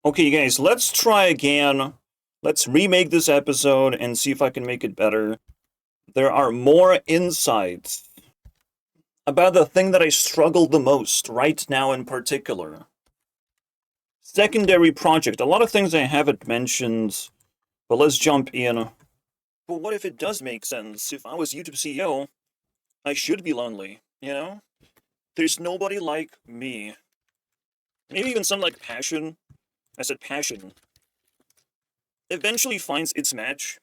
Okay, guys, let's try again. Let's remake this episode and see if I can make it better. There are more insights about the thing that I struggle the most right now in particular. Secondary project. A lot of things I haven't mentioned, but let's jump in. But what if it does make sense? If I was YouTube CEO, I should be lonely, you know? There's nobody like me. Maybe even some like passion. I said passion. Eventually finds its match.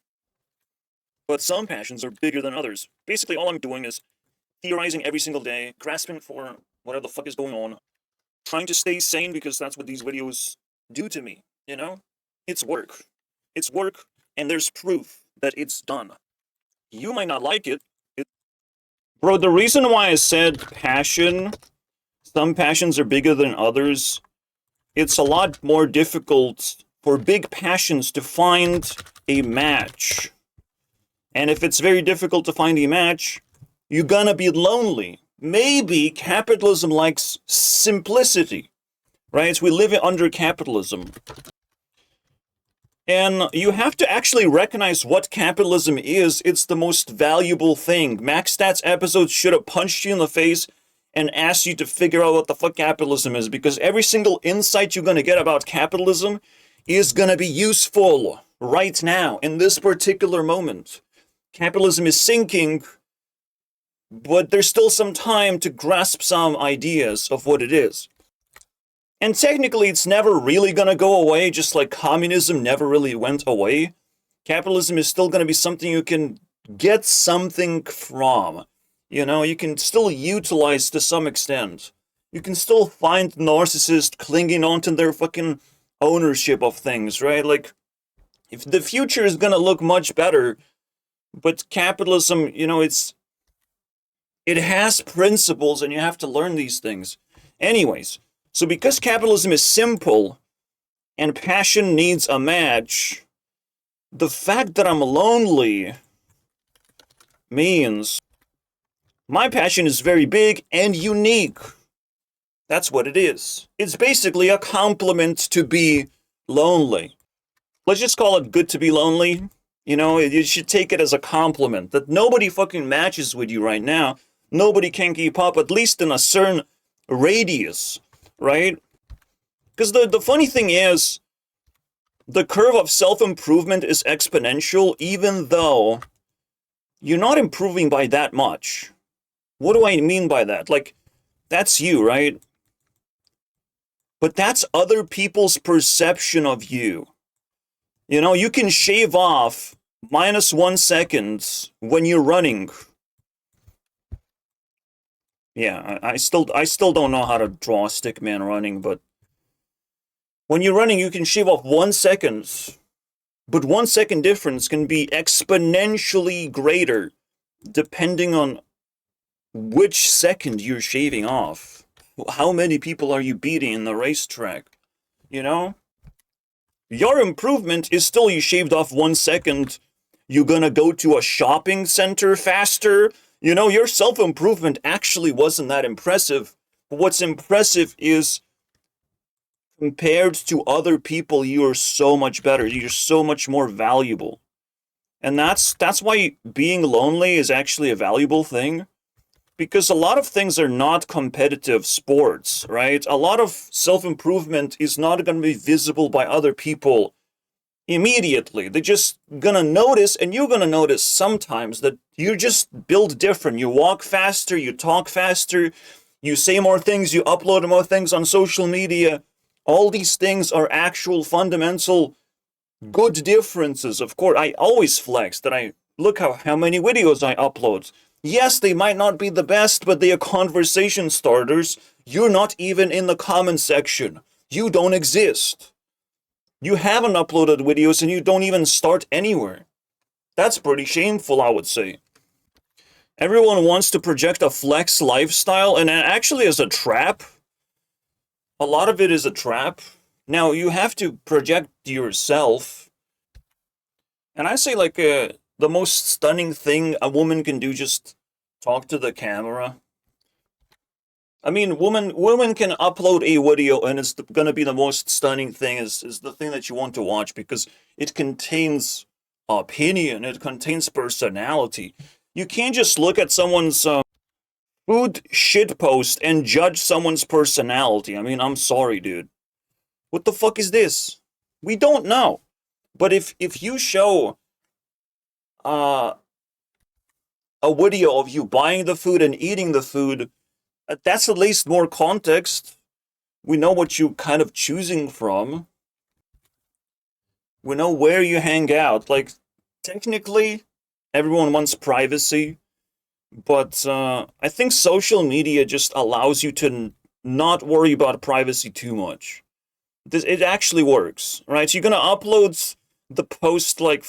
But some passions are bigger than others. Basically, all I'm doing is theorizing every single day, grasping for whatever the fuck is going on, trying to stay sane because that's what these videos do to me, you know? It's work. It's work, and there's proof that it's done. You might not like it. Bro, the reason why I said passion, some passions are bigger than others, it's a lot more difficult for big passions to find a match. And if it's very difficult to find a match, you're gonna be lonely. Maybe capitalism likes simplicity, right? We live under capitalism. And you have to actually recognize what capitalism is. It's the most valuable thing. Max Stats episodes should have punched you in the face and asked you to figure out what the fuck capitalism is, because every single insight you're gonna get about capitalism is gonna be useful right now, in this particular moment. Capitalism is sinking, but there's still some time to grasp some ideas of what it is. And technically, it's never really gonna go away, just like communism never really went away. Capitalism is still gonna be something you can get something from. You know, you can still utilize to some extent. You can still find narcissists clinging onto their fucking ownership of things, right? Like, if the future is gonna look much better, but capitalism, you know, it has principles and you have to learn these things. Anyways, so because capitalism is simple and passion needs a match, the fact that I'm lonely means my passion is very big and unique. That's what it is. It's basically a compliment to be lonely. Let's just call it good to be lonely. You know, you should take it as a compliment that nobody fucking matches with you right now. Nobody can keep up, at least in a certain radius, right? Because the funny thing is, the curve of self-improvement is exponential, even though you're not improving by that much. What do I mean by that? Like, that's you, right? But that's other people's perception of you. You know, you can shave off -1 second when you're running. Yeah, I still don't know how to draw a stick man running, but when you're running, you can shave off 1 second, but 1 second difference can be exponentially greater depending on which second you're shaving off. How many people are you beating in the racetrack? You know? Your improvement is still you shaved off 1 second. You're gonna go to a shopping center faster. You know, your self-improvement actually wasn't that impressive. But what's impressive is compared to other people, you are so much better. You're so much more valuable. And that's why being lonely is actually a valuable thing. Because a lot of things are not competitive sports, right? A lot of self-improvement is not going to be visible by other people immediately. They're just gonna notice, and you're gonna notice sometimes that you just build different. You walk faster, you talk faster, you say more things, you upload more things on social media. All these things are actual fundamental good differences. Of course, I always flex that I look how many videos I upload. Yes, they might not be the best, but they are conversation starters. You're not even in the comment section. You don't exist. You haven't uploaded videos and you don't even start anywhere. That's pretty shameful, I would say. Everyone wants to project a flex lifestyle, and it actually is a trap. A lot of it is a trap. Now, you have to project yourself. And I say, like, the most stunning thing a woman can do, just talk to the camera. I mean, women can upload a video and it's gonna be the most stunning thing. Is the thing that you want to watch because it contains opinion. It contains personality. You can't just look at someone's food shit post and judge someone's personality. I mean, I'm sorry, dude. What the fuck is this? We don't know. But if you show uh, a video of you buying the food and eating the food, that's at least more context. We know what you kind of choosing from. We know where you hang out. Like, technically, everyone wants privacy, but I think social media just allows you to not worry about privacy too much. It actually works, right? You're gonna upload the post like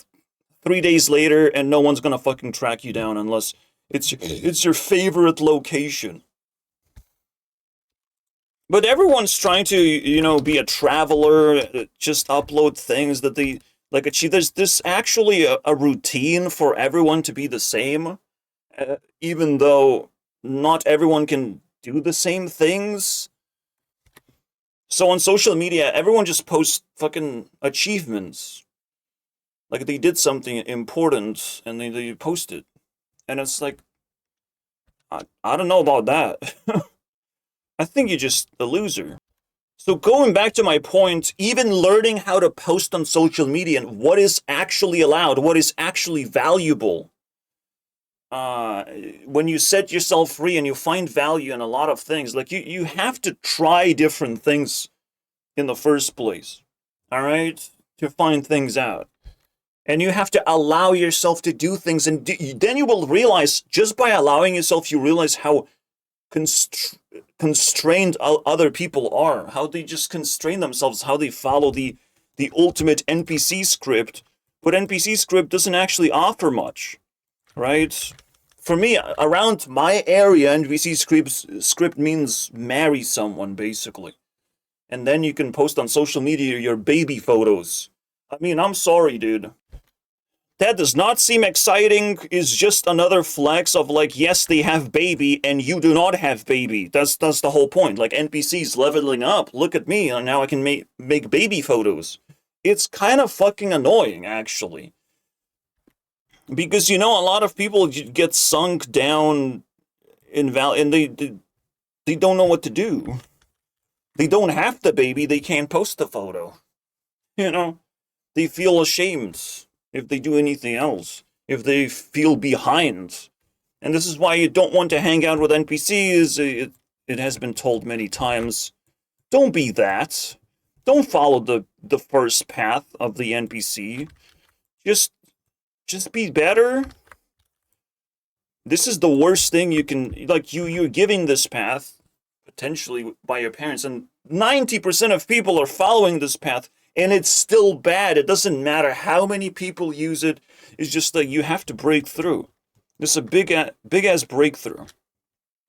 3 days later, and no one's gonna fucking track you down unless it's your favorite location. But everyone's trying to, be a traveler, just upload things that they like achieve. There's actually a routine for everyone to be the same, even though not everyone can do the same things. So on social media, everyone just posts fucking achievements. Like they did something important and they post it. And it's like, I don't know about that. I think you're just a loser. So going back to my point, even learning how to post on social media and what is actually allowed, what is actually valuable, uh, when you set yourself free and you find value in a lot of things, like you have to try different things in the first place, all right, to find things out. And you have to allow yourself to do things, and then you will realize, just by allowing yourself, you realize how constrained other people are, how they just constrain themselves, how they follow the ultimate NPC script. But NPC script doesn't actually offer much, right? For me, around my area, NPC script means marry someone, basically. And then you can post on social media your baby photos. I mean, I'm sorry, dude. That does not seem exciting. Is just another flex of like, yes, they have baby and you do not have baby. That's the whole point. Like NPCs leveling up. Look at me, and now I can make baby photos. It's kind of fucking annoying, actually, because a lot of people get sunk down in and they don't know what to do. They don't have the baby. They can't post the photo. You know, they feel ashamed if they do anything else, if they feel behind. And this is why you don't want to hang out with NPCs. It has been told many times. Don't be that. Don't follow the first path of the NPC. Just be better. This is the worst thing you can, like, you're giving this path potentially by your parents, and 90% of people are following this path, and it's still bad. It doesn't matter how many people use it. It's just that you have to break through. This is a big ass breakthrough.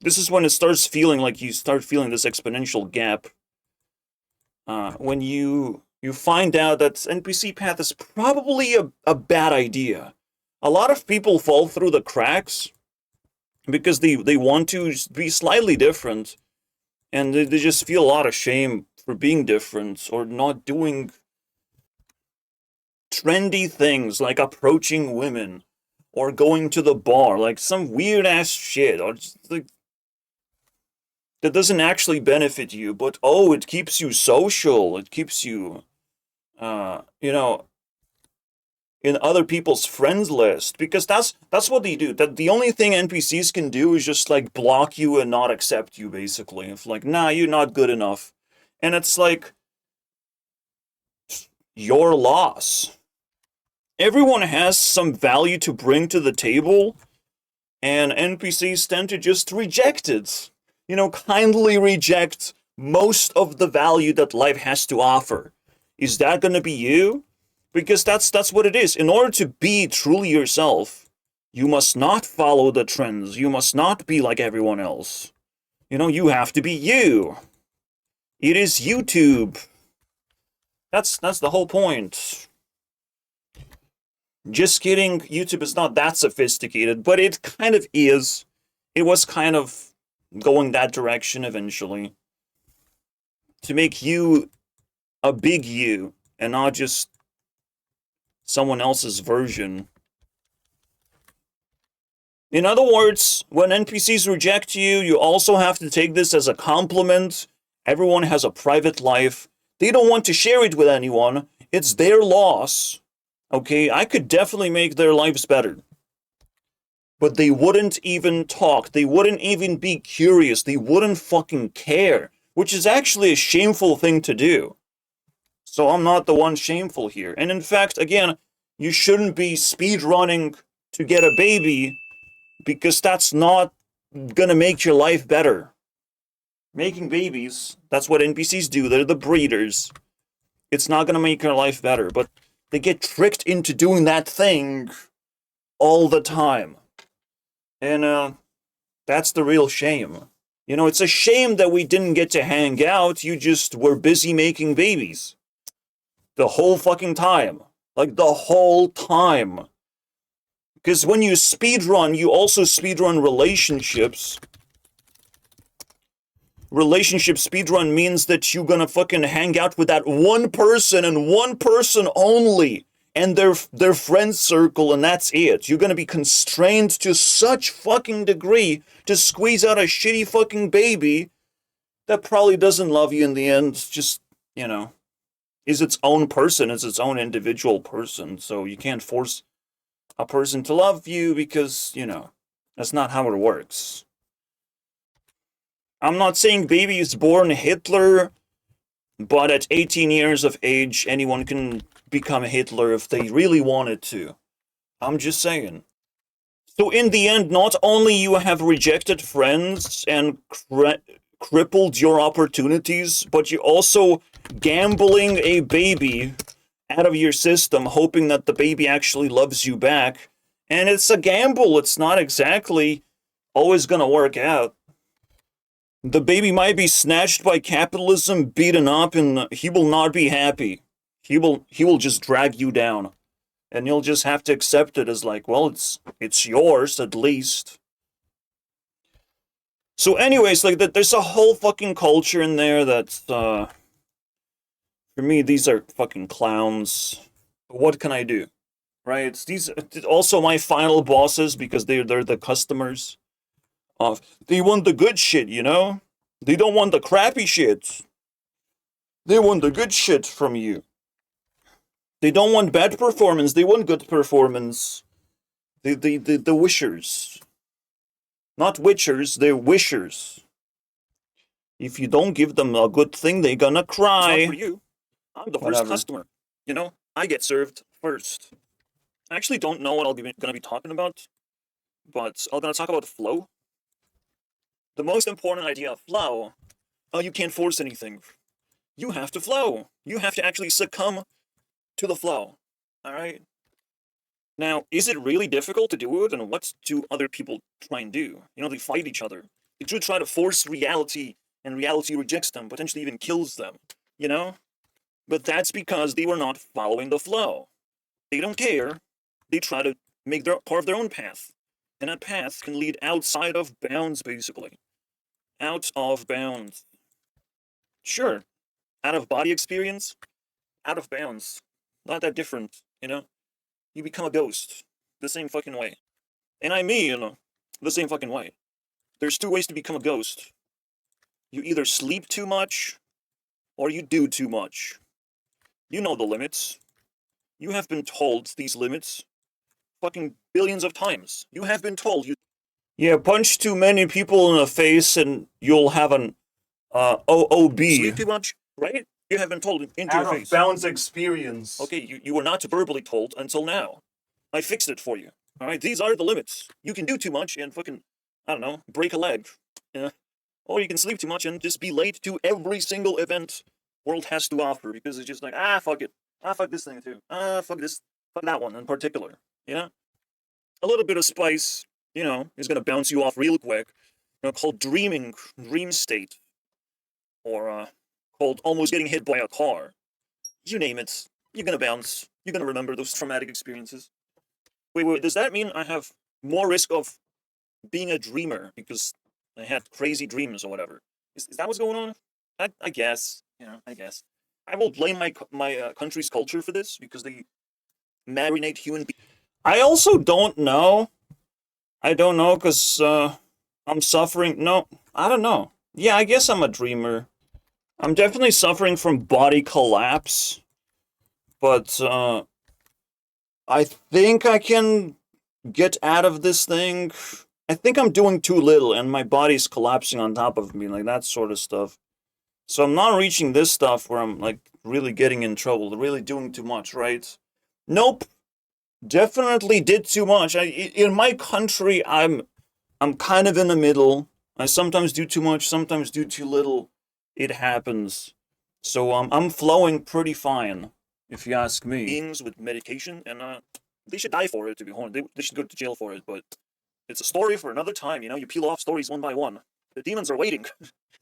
This is when it starts feeling like you start feeling this exponential gap. When you find out that NPC path is probably a bad idea. A lot of people fall through the cracks because they want to be slightly different, and they just feel a lot of shame for being different or not doing trendy things like approaching women or going to the bar, like some weird ass shit, or just like that doesn't actually benefit you, but oh, it keeps you social, it keeps you you know in other people's friends list, because that's what they do. That the only thing NPCs can do is just like block you and not accept you, basically. It's like, nah, you're not good enough. And it's like your loss. Everyone has some value to bring to the table, and NPCs tend to just reject it. Kindly reject most of the value that life has to offer. Is that gonna be you? Because that's what it is. In order to be truly yourself, you must not follow the trends. You must not be like everyone else. You have to be you. It is YouTube. That's the whole point. Just kidding. YouTube is not that sophisticated, but it kind of is. It was kind of going that direction eventually. To make you a big you and not just someone else's version. In other words, when NPCs reject you, you also have to take this as a compliment. Everyone has a private life. They don't want to share it with anyone. It's their loss. Okay, I could definitely make their lives better. But they wouldn't even talk. They wouldn't even be curious. They wouldn't fucking care. Which is actually a shameful thing to do. So I'm not the one shameful here. And in fact, again, you shouldn't be speedrunning to get a baby because that's not gonna make your life better. Making babies, that's what NPCs do. They're the breeders. It's not gonna make your life better, but they get tricked into doing that thing all the time. And that's the real shame. You know, it's a shame that we didn't get to hang out. You just were busy making babies. The whole fucking time. Like, the whole time. Because when you speedrun, you also speedrun relationships. Relationship speedrun means that you're gonna fucking hang out with that one person and one person only. And their friend circle, and that's it. You're gonna be constrained to such fucking degree to squeeze out a shitty fucking baby that probably doesn't love you in the end. Just, you know, is its own person, is its own individual person. So you can't force a person to love you because, you know, that's not how it works. I'm not saying baby is born Hitler, but at 18 years of age, anyone can become Hitler if they really wanted to. I'm just saying. So in the end, not only you have rejected friends and crippled your opportunities, but you're also gambling a baby out of your system, hoping that the baby actually loves you back. And it's a gamble. It's not exactly always gonna work out. The baby might be snatched by capitalism, beaten up, and he will not be happy. He will just drag you down. And you'll just have to accept it as like, well, it's yours at least. So anyways, like there's a whole fucking culture in there that's for me, these are fucking clowns. What can I do? Right? These also my final bosses because they're the customers. They want the good shit, you know? They don't want the crappy shit. They want the good shit from you. They don't want bad performance, they want good performance. The wishers. Not witchers, they're wishers. If you don't give them a good thing, they're gonna cry. It's not for you. I'm the first customer. You know, I get served first. I actually don't know what I'm gonna be talking about, but I'm gonna talk about flow. The most important idea of flow, you can't force anything. You have to flow. You have to actually succumb to the flow. Alright? Now, is it really difficult to do it? And what do other people try and do? You know, they fight each other. They do try to force reality, and reality rejects them, potentially even kills them. You know? But that's because they were not following the flow. They don't care. They try to make their part of their own path. And that path can lead outside of bounds, basically. Out of bounds. Sure. Out of body experience, out of bounds. Not that different, you know? You become a ghost. The same fucking way. And I mean, the same fucking way. There's two ways to become a ghost. You either sleep too much, or you do too much. You know the limits. You have been told these limits fucking billions of times. You have been told you... Yeah, punch too many people in the face and you'll have an OOB. Sleep too much, right? You have been told into your face. Out of bounds experience. Okay, you were not verbally told until now. I fixed it for you. Alright, these are the limits. You can do too much and fucking, I don't know, break a leg. Yeah. Or you can sleep too much and just be late to every single event world has to offer because it's just like, fuck it. Fuck this thing too. Fuck this. Fuck that one in particular. You know? A little bit of spice, you know, is gonna bounce you off real quick. You know, called dreaming, dream state. Or, called almost getting hit by a car. You name it. You're gonna bounce. You're gonna remember those traumatic experiences. Wait, does that mean I have more risk of being a dreamer? Because I had crazy dreams or whatever. Is that what's going on? I guess. I guess. I will blame my country's culture for this because they marinate human beings. I also don't know. I don't know because I'm suffering. No, I don't know. Yeah, I guess I'm a dreamer. I'm definitely suffering from body collapse, but I think I can get out of this thing. I think I'm doing too little and my body's collapsing on top of me, like that sort of stuff. So I'm not reaching this stuff where I'm like really getting in trouble, really doing too much, right? Nope, definitely did too much. In my country, I'm kind of in the middle. I sometimes do too much, sometimes do too little. It happens. So I'm flowing pretty fine, if you ask me. Beings with medication, and they should die for it. To be honest, they should go to jail for it. But it's a story for another time. You peel off stories one by one. The demons are waiting.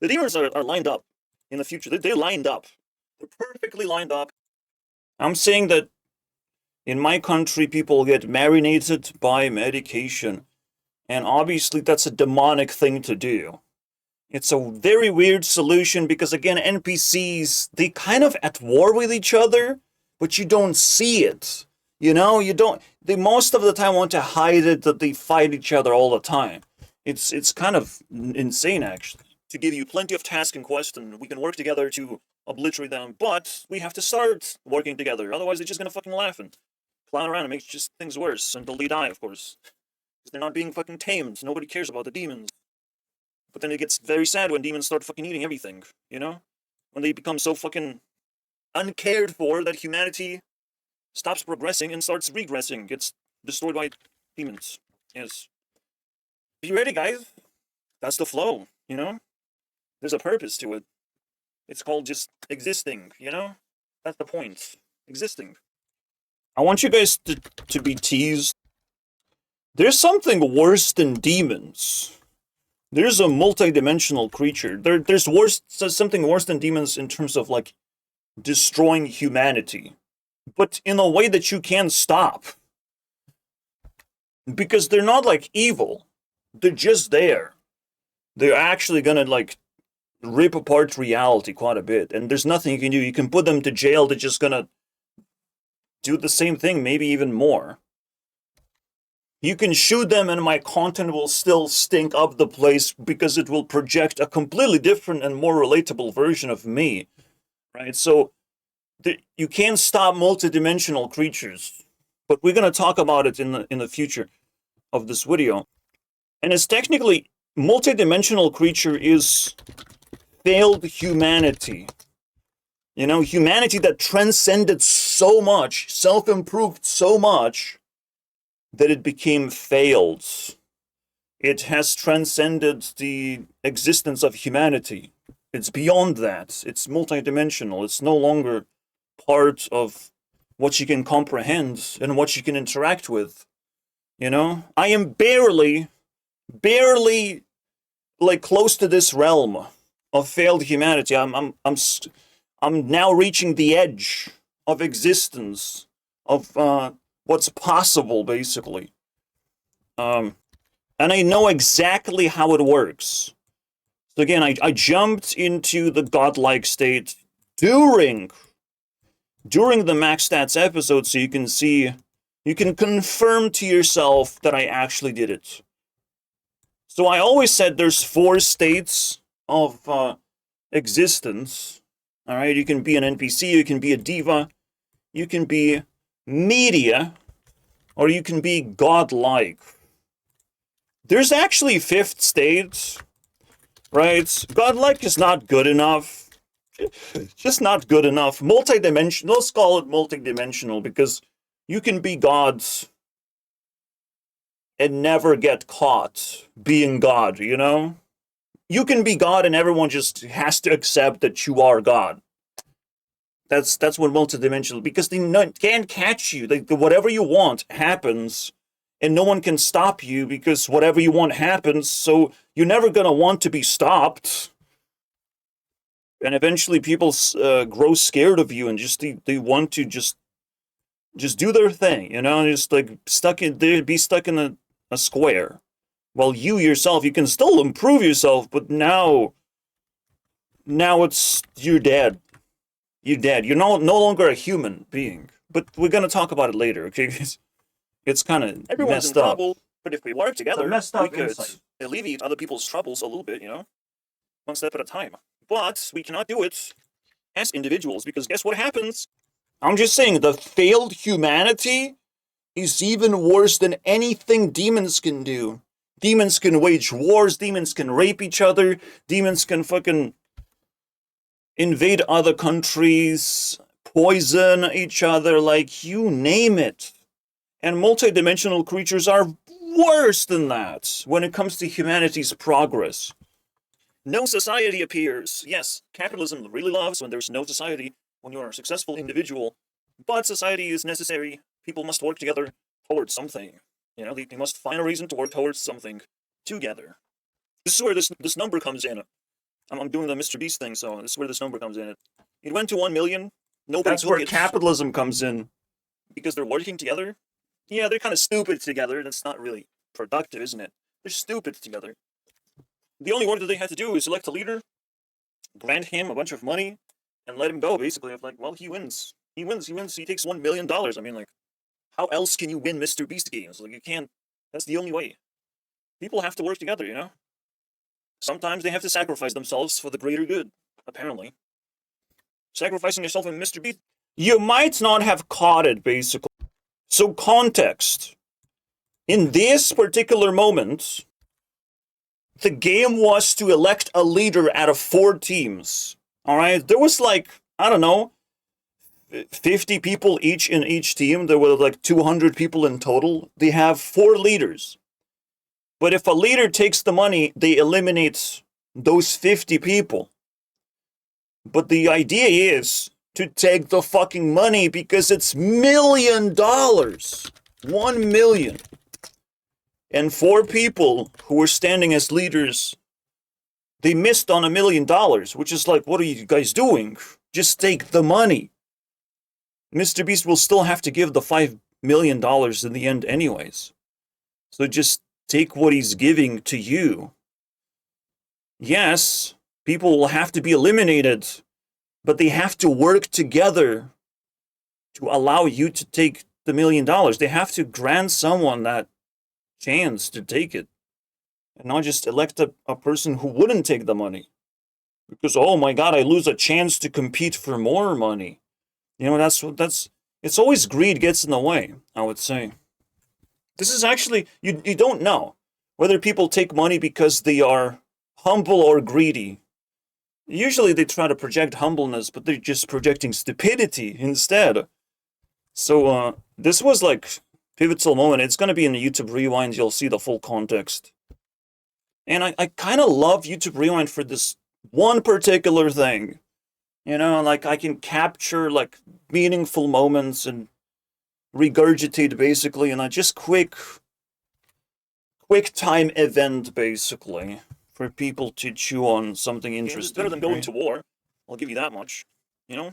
The demons are lined up in the future. They're lined up. They're perfectly lined up. I'm saying that in my country, people get marinated by medication. And obviously, that's a demonic thing to do. It's a very weird solution because, again, NPCs, they kind of at war with each other, but you don't see it. You don't. They most of the time want to hide it that they fight each other all the time. It's kind of insane, actually. To give you plenty of tasks and quests, and we can work together to obliterate them, but we have to start working together. Otherwise, they're just gonna fucking laugh and clown around and make just things worse until they die, of course. Because they're not being fucking tamed. Nobody cares about the demons. But then it gets very sad when demons start fucking eating everything, When they become so fucking uncared for that humanity stops progressing and starts regressing, gets destroyed by demons. Yes. Be ready, guys. That's the flow, There's a purpose to it. It's called just existing, That's the point. Existing. I want you guys to be teased. There's something worse than demons. There's a multi-dimensional creature. There's something worse than demons in terms of like destroying humanity, but in a way that you can stop. Because they're not like evil. They're just there. They're actually gonna like rip apart reality quite a bit, and there's nothing you can do. You can put them to jail. They're just gonna do the same thing, maybe even more. You can shoot them and my content will still stink up the place because it will project a completely different and more relatable version of me, right? So you can't stop multidimensional creatures, but we're going to talk about it in the future of this video. And it's technically, multidimensional creature is failed humanity. Humanity that transcended so much, self-improved so much, that it became failed. It has transcended the existence of humanity. It's beyond that. It's multidimensional. It's no longer part of what you can comprehend and what you can interact with. I am barely like close to this realm of failed humanity. I'm now reaching the edge of existence of what's possible, basically. And I know exactly how it works. So again, I jumped into the godlike state during the max stats episode, so you can confirm to yourself that I actually did it. So I always said there's 4 states of existence. All right, you can be an NPC, you can be a diva, you can be media, or you can be godlike. There's actually 5th state, right? Godlike is not good enough. Just not good enough. Multidimensional, let's call it multidimensional, because you can be gods and never get caught being God, You can be God and everyone just has to accept that you are God. That's what multidimensional, because they can't catch you. Whatever you want happens, and no one can stop you because whatever you want happens, so you're never going to want to be stopped. And eventually people grow scared of you and just they want to just do their thing, just like be stuck in a square. Well, you yourself, you can still improve yourself, but now it's, you're dead. You're dead. You're no longer a human being. But we're gonna talk about it later, okay? It's kind of Everyone's messed in up. trouble, but if we work together, messed we up could insight. alleviate other people's troubles a little bit, you know? One step at a time. But we cannot do it as individuals, because guess what happens? I'm just saying, the failed humanity is even worse than anything demons can do. Demons can wage wars, demons can rape each other, demons can fucking invade other countries, poison each other, like, you name it. And multidimensional creatures are worse than that when it comes to humanity's progress. No society appears. Yes, capitalism really loves when there's no society, when you're a successful individual, but society is necessary. People must work together towards something. You know, they must find a reason to work towards something together. This is where this number comes in. I'm doing the Mr. Beast thing, so this is where this number comes in. It went to 1 million. Nobody That's took where it capitalism comes in. because they're working together. Yeah, they're kind of stupid together. That's not really productive, isn't it? They're stupid together. The only work that they had to do is elect a leader, grant him a bunch of money, and let him go, basically. Of like, well, he wins. He wins. He takes $1 million. I mean, like, how else can you win Mr. Beast games? Like, you can't. That's the only way. People have to work together, you know? Sometimes they have to sacrifice themselves for the greater good, apparently. Sacrificing yourself in Mr. Beast. You might not have caught it, basically. So, context. In this particular moment, the game was to elect a leader out of 4 teams. Alright? There was like, I don't know, 50 people each in each team. There were like 200 people in total. They have 4 leaders. But if a leader takes the money, they eliminate those 50 people. But the idea is to take the fucking money because it's $1 million. 1 million. And 4 people who were standing as leaders, they missed on $1 million, which is like, what are you guys doing? Just take the money. Mr. Beast will still have to give the $5 million in the end anyways. So just take what he's giving to you. Yes, people will have to be eliminated, but they have to work together to allow you to take the $1 million. They have to grant someone that chance to take it, and not just elect a person who wouldn't take the money. Because, oh my god, I lose a chance to compete for more money. You know, it's always greed gets in the way, I would say. This is actually, you don't know whether people take money because they are humble or greedy. Usually they try to project humbleness, but they're just projecting stupidity instead. So, this was like pivotal moment. It's going to be in the YouTube Rewind. You'll see the full context. And I kind of love YouTube Rewind for this one particular thing. You know, like, I can capture like meaningful moments and regurgitate basically, and I just quick time event basically for people to chew on something interesting. It's better than going to war. I'll give you that much. You know?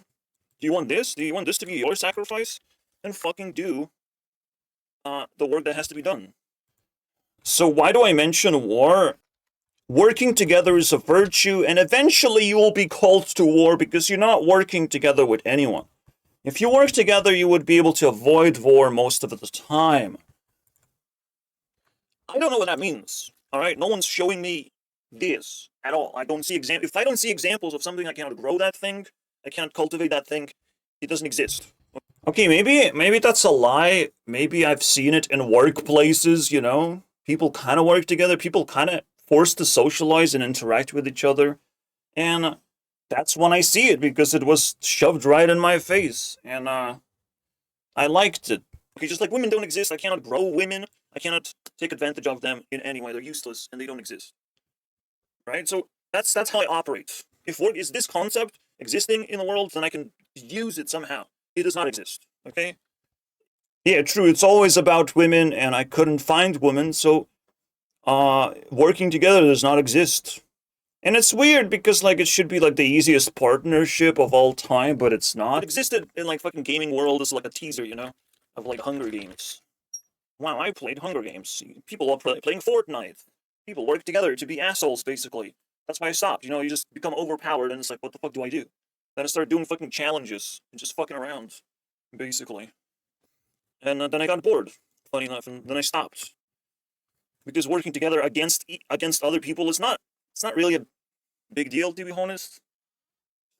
Do you want this? Do you want this to be your sacrifice? Then fucking do the work that has to be done. So why do I mention war? Working together is a virtue, and eventually you will be called to war because you're not working together with anyone. If you work together, you would be able to avoid war most of the time. I don't know what that means. All right, no one's showing me this at all. I don't see If I don't see examples of something, I cannot grow that thing. I cannot cultivate that thing. It doesn't exist. Okay, maybe that's a lie. Maybe I've seen it in workplaces, you know? People kind of work together. People kind of forced to socialize and interact with each other. And that's when I see it, because it was shoved right in my face. And I liked it. Okay, just like women don't exist, I cannot grow women. I cannot take advantage of them in any way. They're useless and they don't exist. Right? So that's how I operate. If work is this concept existing in the world, then I can use it somehow. It does not exist. Okay? Yeah, true. It's always about women, and I couldn't find women, so working together does not exist. And it's weird because, like, it should be like the easiest partnership of all time, but it's not. It existed in like fucking gaming world as like a teaser, you know, of like Hunger Games. wow, I played Hunger Games. People are playing Fortnite. People work together to be assholes, basically. That's why I stopped. You know, you just become overpowered, and it's like, what the fuck do I do? Then I started doing fucking challenges and just fucking around, basically. And then I got bored, funny enough, and then I stopped. Because working together against other people is not, it's not really a big deal, to be honest.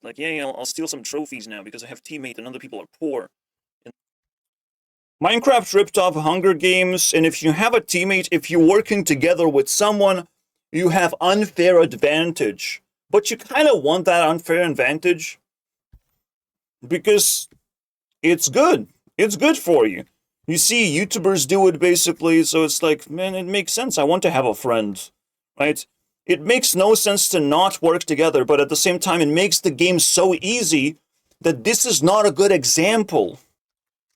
Like, yeah, I'll steal some trophies now because I have teammates and other people are poor. Minecraft ripped off Hunger Games, and if you have a teammate, if you're working together with someone, you have unfair advantage. But you kind of want that unfair advantage because it's good. It's good for you. You see YouTubers do it basically, so it's like, man, it makes sense. I want to have a friend, right? It makes no sense to not work together, but at the same time, it makes the game so easy that this is not a good example.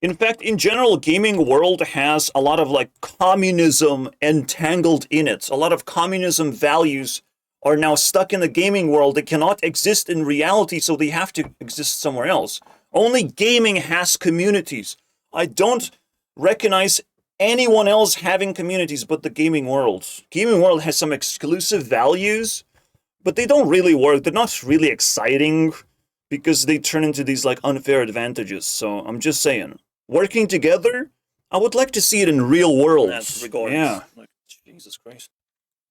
In fact, in general, gaming world has a lot of like communism entangled in it. A lot of communism values are now stuck in the gaming world. They cannot exist in reality, so they have to exist somewhere else. Only gaming has communities. I don't recognize anyone else having communities but the gaming world. Gaming world has some exclusive values, but they don't really work. They're not really exciting because they turn into these like unfair advantages. So I'm just saying, working together, I would like to see it in real world. That regards. Yeah. Like, Jesus Christ.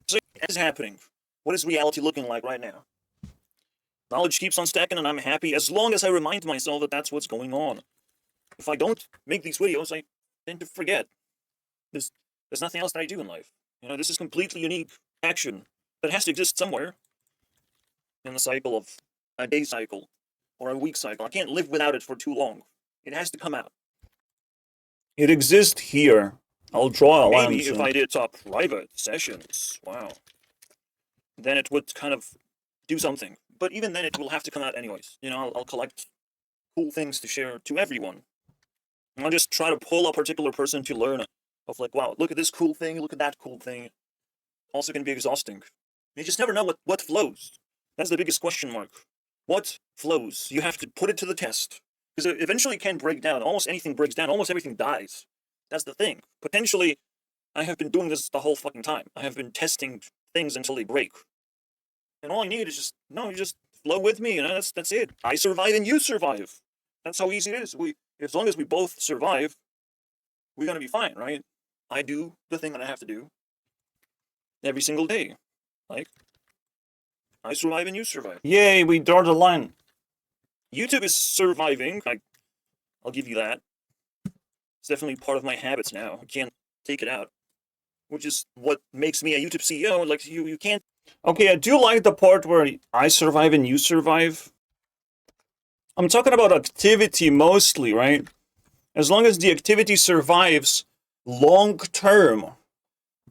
So what is happening? What is reality looking like right now? Knowledge keeps on stacking, and I'm happy as long as I remind myself that that's what's going on. If I don't make these videos, I tend to forget. There's nothing else that I do in life. You know, this is completely unique action that has to exist somewhere in the cycle of a day cycle or a week cycle. I can't live without it for too long. It has to come out. It exists here. I'll draw a line. Maybe if I did private sessions, wow, then it would kind of do something. But even then, it will have to come out anyways. You know, I'll collect cool things to share to everyone. And I'll just try to pull a particular person to learn of like, wow, look at this cool thing, look at that cool thing. Also can be exhausting. You just never know what flows. That's the biggest question mark. What flows? You have to put it to the test. Because eventually it can break down. Almost anything breaks down. Almost everything dies. That's the thing. Potentially, I have been doing this the whole fucking time. I have been testing things until they break. And all I need is just, no, you just flow with me, you know, that's it. I survive and you survive. That's how easy it is. As long as we both survive, we're gonna be fine, right? I do the thing that I have to do every single day. Like, I survive and you survive. Yay, we draw the line. YouTube is surviving. I'll give you that. It's definitely part of my habits now. I can't take it out. Which is what makes me a YouTube CEO. Like, you can't. Okay, I do like the part where I survive and you survive. I'm talking about activity mostly, right? As long as the activity survives long term,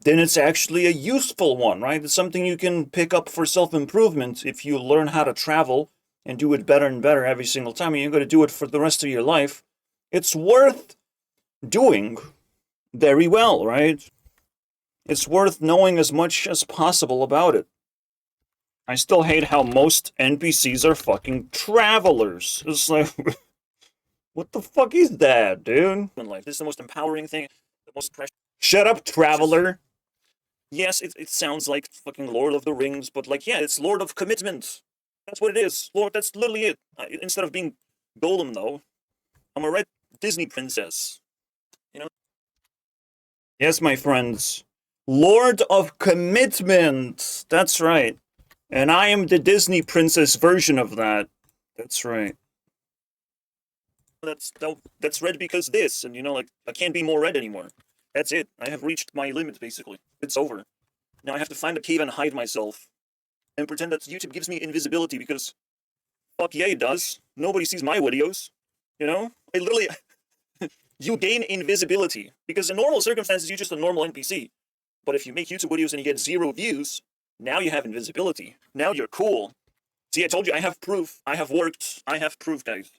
then it's actually a useful one, right? It's something you can pick up for self-improvement if you learn how to travel and do it better and better every single time, and you're going to do it for the rest of your life. It's worth doing very well, right? It's worth knowing as much as possible about it. I still hate how most NPCs are fucking travelers. It's like, what the fuck is that, dude? In life, this is the most empowering thing, the most precious. Shut up, traveler. Yes, it sounds like fucking Lord of the Rings, but like, yeah, it's Lord of Commitment. That's what it is. Lord, that's literally it. Instead of being Golem, though, I'm a red Disney princess. You know? Yes, my friends. Lord of Commitment. That's right. And I am the Disney princess version of that. That's right. That's red because this, and you know, like, I can't be more red anymore. That's it. I have reached my limit, basically. It's over. Now I have to find a cave and hide myself. And pretend that YouTube gives me invisibility because fuck yeah, it does. Nobody sees my videos. You know? I literally you gain invisibility. Because in normal circumstances, you're just a normal NPC. But if you make YouTube videos and you get 0 views, now you have invisibility. Now you're cool. See, I told you I have proof. I have worked. I have proof, guys.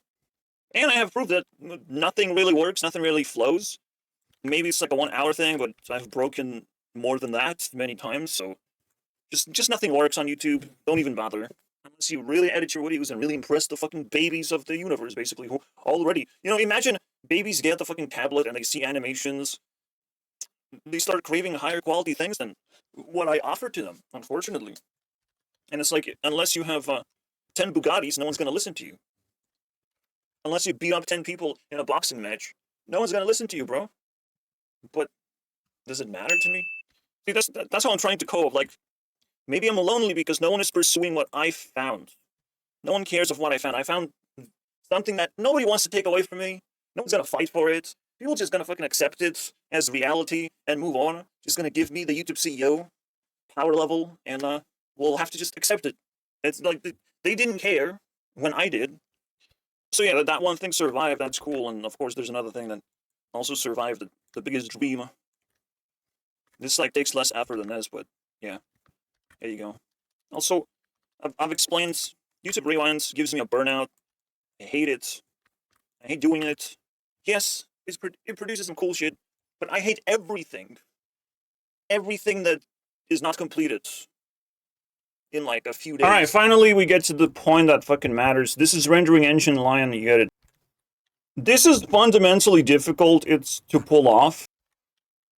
And I have proof that nothing really works, nothing really flows. Maybe it's like a 1 hour thing, but I've broken more than that many times, so just nothing works on YouTube. Don't even bother. Unless you really edit your videos and really impress the fucking babies of the universe, basically, who already, you know, imagine babies get the fucking tablet and they see animations they start craving higher quality things than what I offer to them, unfortunately. And it's like, unless you have 10 Bugattis, no one's going to listen to you. Unless you beat up 10 people in a boxing match, no one's going to listen to you, bro. But does it matter to me? See, that's how I'm trying to cope. Like, maybe I'm lonely because no one is pursuing what I found. No one cares of what I found. I found something that nobody wants to take away from me. No one's going to fight for it. People are just going to fucking accept it as reality and move on. Just going to give me the YouTube CEO power level, and we'll have to just accept it. It's like they didn't care when I did. So yeah, that one thing survived. That's cool. And of course, there's another thing that also survived. The biggest dream. This like takes less effort than this, but yeah, there you go. Also, I've explained YouTube Rewinds gives me a burnout. I hate it. I hate doing it. Yes, it produces some cool shit, but I hate everything. Everything that is not completed in like a few days. Alright, finally we get to the point that fucking matters. This is rendering engine Lion, you get it. This is fundamentally difficult, it's to pull off.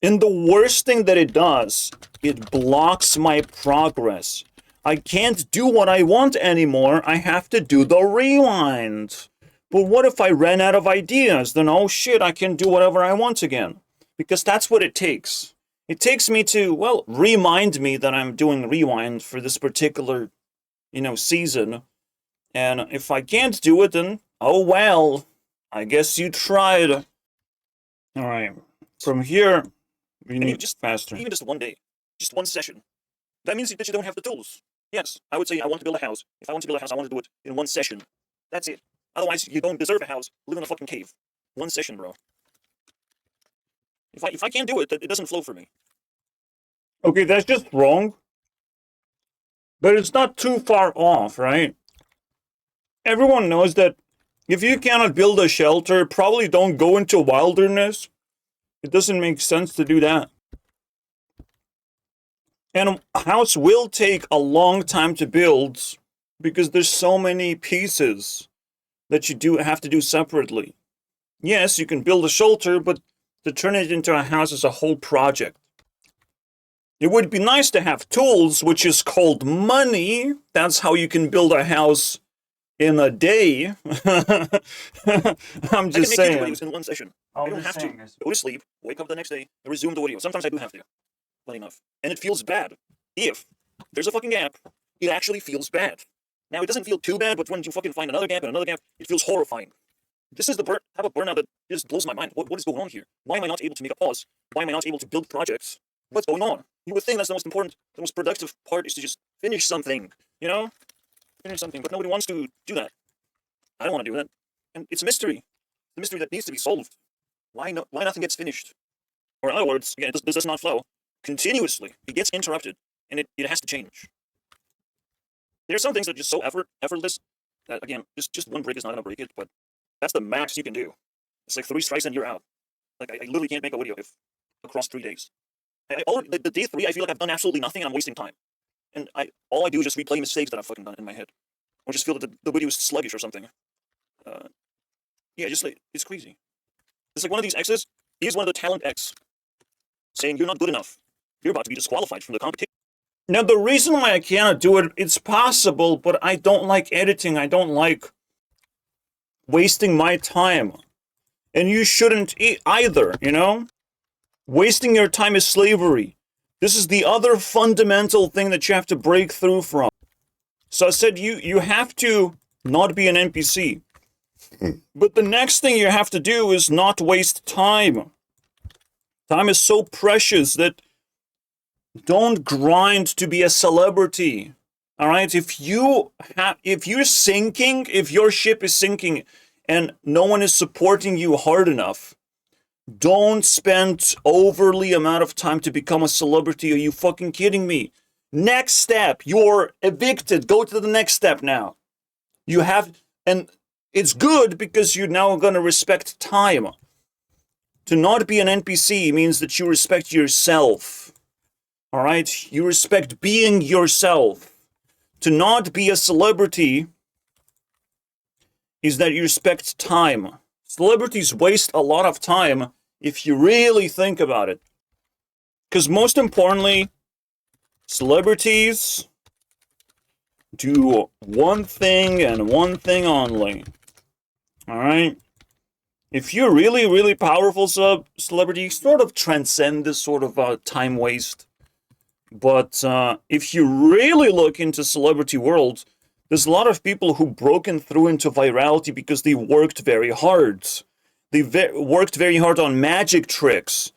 And the worst thing that it does, it blocks my progress. I can't do what I want anymore, I have to do the rewind. But what if I ran out of ideas? Then oh shit, I can do whatever I want again. Because that's what it takes. It takes me to, well, remind me that I'm doing rewind for this particular, season. And if I can't do it, then, oh well, I guess you tried. Alright, from here, we need just faster. Even just one day, just one session. That means that you don't have the tools. Yes, I would say I want to build a house. If I want to build a house, I want to do it in one session. That's it. Otherwise, you don't deserve a house. Live in a fucking cave. One session, bro. If I can't do it, it doesn't flow for me. Okay, that's just wrong. But it's not too far off, right? Everyone knows that if you cannot build a shelter, probably don't go into wilderness. It doesn't make sense to do that. And a house will take a long time to build because there's so many pieces that you do have to do separately. Yes, you can build a shelter, but to turn it into a house is a whole project. It would be nice to have tools, which is called money. That's how you can build a house in a day. I'm just saying. I can make videos in one session. I don't have to go to sleep, wake up the next day, and resume the video. Sometimes I do have to. But enough. And it feels bad. If there's a fucking gap, it actually feels bad. Now, it doesn't feel too bad, but when you fucking find another gap and another gap, it feels horrifying. This is the type of burnout that just blows my mind. What is going on here? Why am I not able to make a pause? Why am I not able to build projects? What's going on? You would think that's the most important, the most productive part is to just finish something, Finish something, but nobody wants to do that. I don't want to do that. And it's a mystery. The mystery that needs to be solved. Why nothing gets finished? Or in other words, again, this does not flow continuously. It gets interrupted, and it has to change. There are some things that are just so effortless that, again, just one break is not going to break it, but that's the max you can do. It's like 3 strikes and you're out. Like, I literally can't make a video across 3 days. The day 3, I feel like I've done absolutely nothing and I'm wasting time. And all I do is just replay mistakes that I've fucking done in my head. Or just feel that the video is sluggish or something. Yeah, just like, it's crazy. It's like one of these X's, here's one of the talent X, saying you're not good enough. You're about to be disqualified from the competition. Now, the reason why I cannot do it, it's possible, but I don't like editing. I don't like wasting my time. And you shouldn't either, Wasting your time is slavery. This is the other fundamental thing that you have to break through from. So I said you have to not be an NPC. But the next thing you have to do is not waste time. Time is so precious that don't grind to be a celebrity. All right? If you're sinking, if your ship is sinking and no one is supporting you hard enough, don't spend overly amount of time to become a celebrity. Are you fucking kidding me? Next step, you're evicted. Go to the next step now. And it's good because you're now going to respect time. To not be an NPC means that you respect yourself. All right? You respect being yourself. To not be a celebrity is that you respect time. Celebrities waste a lot of time if you really think about it. Because most importantly, celebrities do one thing and one thing only. Alright? If you're really, really powerful celebrity, you sort of transcend this sort of time waste. But if you really look into celebrity world, there's a lot of people who broken through into virality because they worked very hard. They worked very hard on magic tricks.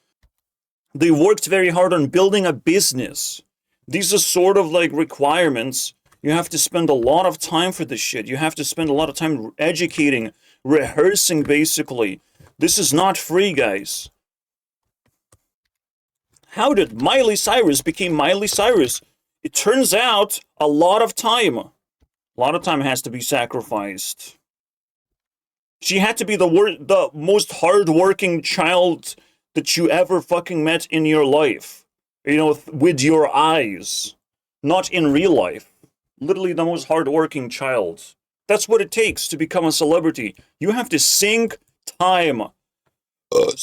They worked very hard on building a business. These are sort of like requirements. You have to spend a lot of time for this shit. You have to spend a lot of time educating, rehearsing, basically. This is not free, guys. How did Miley Cyrus become Miley Cyrus? It turns out a lot of time. A lot of time has to be sacrificed. She had to be the most hardworking child that you ever fucking met in your life. You know, with your eyes. Not in real life. Literally the most hardworking child. That's what it takes to become a celebrity. You have to sink time.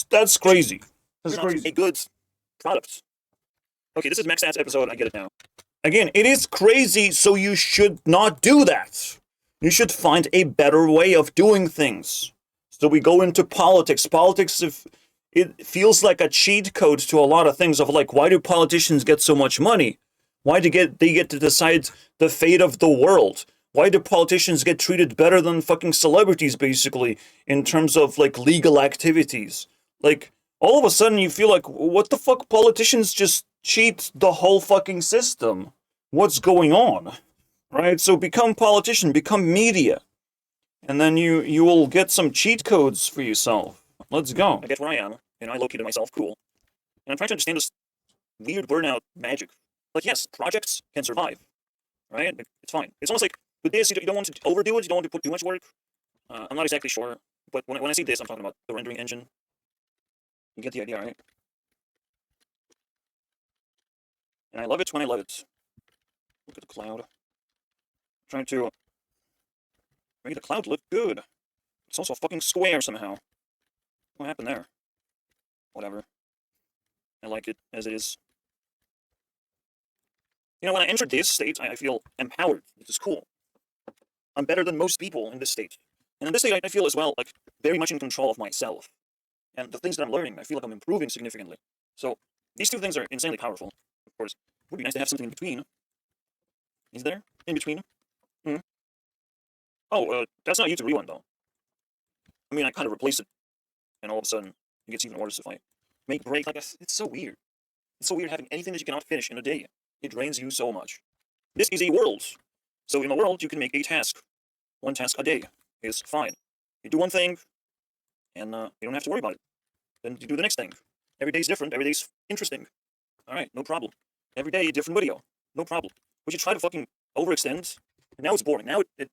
That's crazy. That's crazy. A good product. Okay, this is Max Stats episode. I get it now. Again, it is crazy, so you should not do that. You should find a better way of doing things. So we go into politics. Politics, if it feels like a cheat code to a lot of things of like, why do politicians get so much money? Why do they get to decide the fate of the world? Why do politicians get treated better than fucking celebrities, basically, in terms of like legal activities? Like, all of a sudden you feel like, what the fuck, politicians just cheat the whole fucking system? What's going on? Right? So become politician, become media. And then you will get some cheat codes for yourself. Let's go. I get where I am, and I located myself cool. And I'm trying to understand this weird burnout magic. Like, yes, projects can survive, right? It's fine. It's almost like with this, you don't want to overdo it. You don't want to put too much work. I'm not exactly sure, but when I see this, I'm talking about the rendering engine. You get the idea, right? And I love it when I love it. Look at the cloud. I'm trying to make the cloud look good. It's also a fucking square somehow. What happened there? Whatever. I like it as it is. You know, when I enter this state, I feel empowered. This is cool. I'm better than most people in this state. And in this state, I feel as well, like, very much in control of myself. And the things that I'm learning, I feel like I'm improving significantly. So, these two things are insanely powerful. Of course, it would be nice to have something in between. Is there? In between? Hmm. Oh, that's not YouTube Rewind, though. I mean, I kind of replaced it. And all of a sudden, it gets even worse if I make break. Like, it's so weird. It's so weird having anything that you cannot finish in a day. It drains you so much. This is a world. So in a world, you can make a task. One task a day is fine. You do one thing, and you don't have to worry about it. Then you do the next thing. Every day's different. Every day's interesting. All right, no problem. Every day, different video. No problem. But you try to fucking overextend, and now it's boring. Now it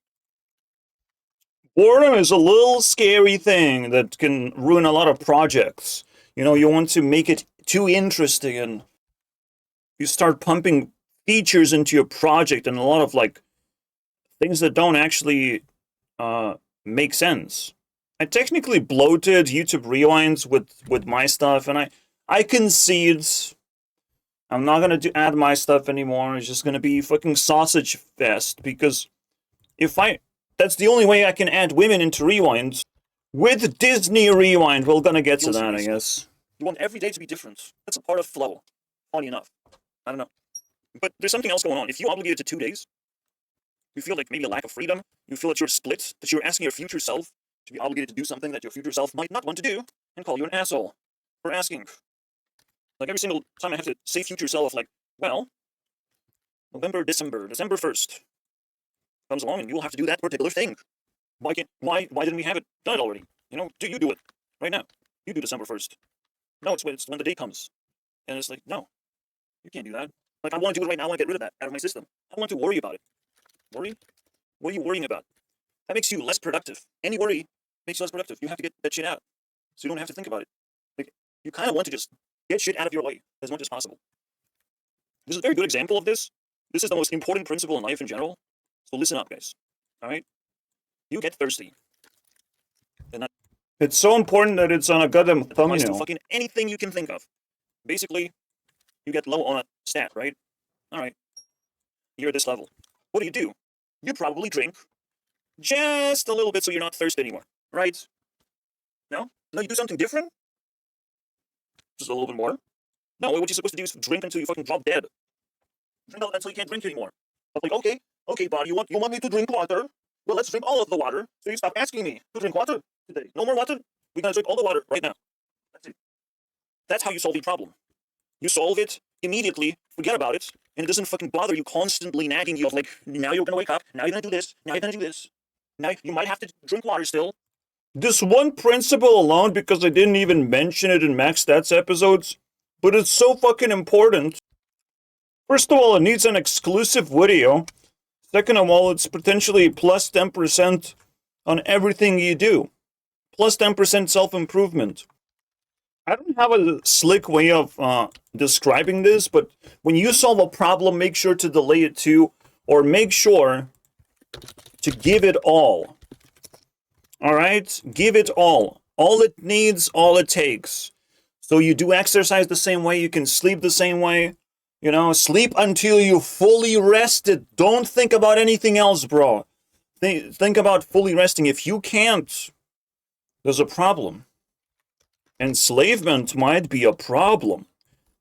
Boredom is a little scary thing that can ruin a lot of projects. You know, you want to make it too interesting, and you start pumping features into your project and a lot of like things that don't actually make sense. I technically bloated YouTube Rewinds with my stuff, and I concede. I'm not gonna add my stuff anymore. It's just gonna be fucking sausage fest, because that's the only way I can add women into Rewinds. With Disney Rewind, we're gonna get to that, I guess. You want every day to be different. That's a part of flow. Funny enough. I don't know. But there's something else going on. If you obligate it to 2 days, you feel like maybe a lack of freedom. You feel that you're split, that you're asking your future self to be obligated to do something that your future self might not want to do, and call you an asshole for asking. Like every single time I have to say future self, like, well, December 1st comes along and you will have to do that particular thing. Why didn't we have it done already? You know, you do it right now. You do December 1st. No, it's when the day comes. And it's like, no, you can't do that. Like, I want to do it right now. I want to get rid of that out of my system. I don't want to worry about it. Worry? What are you worrying about? That makes you less productive. Any worry makes you less productive. You have to get that shit out. So you don't have to think about it. Like, you kind of want to just get shit out of your way as much as possible. This is a very good example of this. This is the most important principle in life in general. So listen up, guys. All right? You get thirsty. And that It's so important that it's on a goddamn applies to thumbnail. fucking anything you can think of. Basically, you get low on a stat, right? All right, you're at this level. What do? You probably drink just a little bit so you're not thirsty anymore, right? No? No, you do something different? Just a little bit more? No, what you're supposed to do is drink until you fucking drop dead. Drink until you can't drink anymore. I'm like, okay, buddy, you want me to drink water? Well, let's drink all of the water, so you stop asking me to drink water today. No more water? We're gonna drink all the water right now. That's it. That's how you solve the problem. You solve it immediately, forget about it, and it doesn't fucking bother you constantly nagging you of like, now you're gonna wake up, now you're gonna do this, now you're gonna do this. Now you might have to drink water still. This one principle alone, because I didn't even mention it in Max Stats episodes, but it's so fucking important. First of all, it needs an exclusive video. Second of all, it's potentially plus 10% on everything you do. Plus 10% self-improvement. I don't have a slick way of describing this, but when you solve a problem, make sure to delay it too, or make sure to give it all. Alright? Give it all. All it needs, all it takes. So you do exercise the same way, you can sleep the same way. You know, sleep until you fully rested. Don't think about anything else, bro. Think about fully resting. If you can't, there's a problem. Enslavement might be a problem.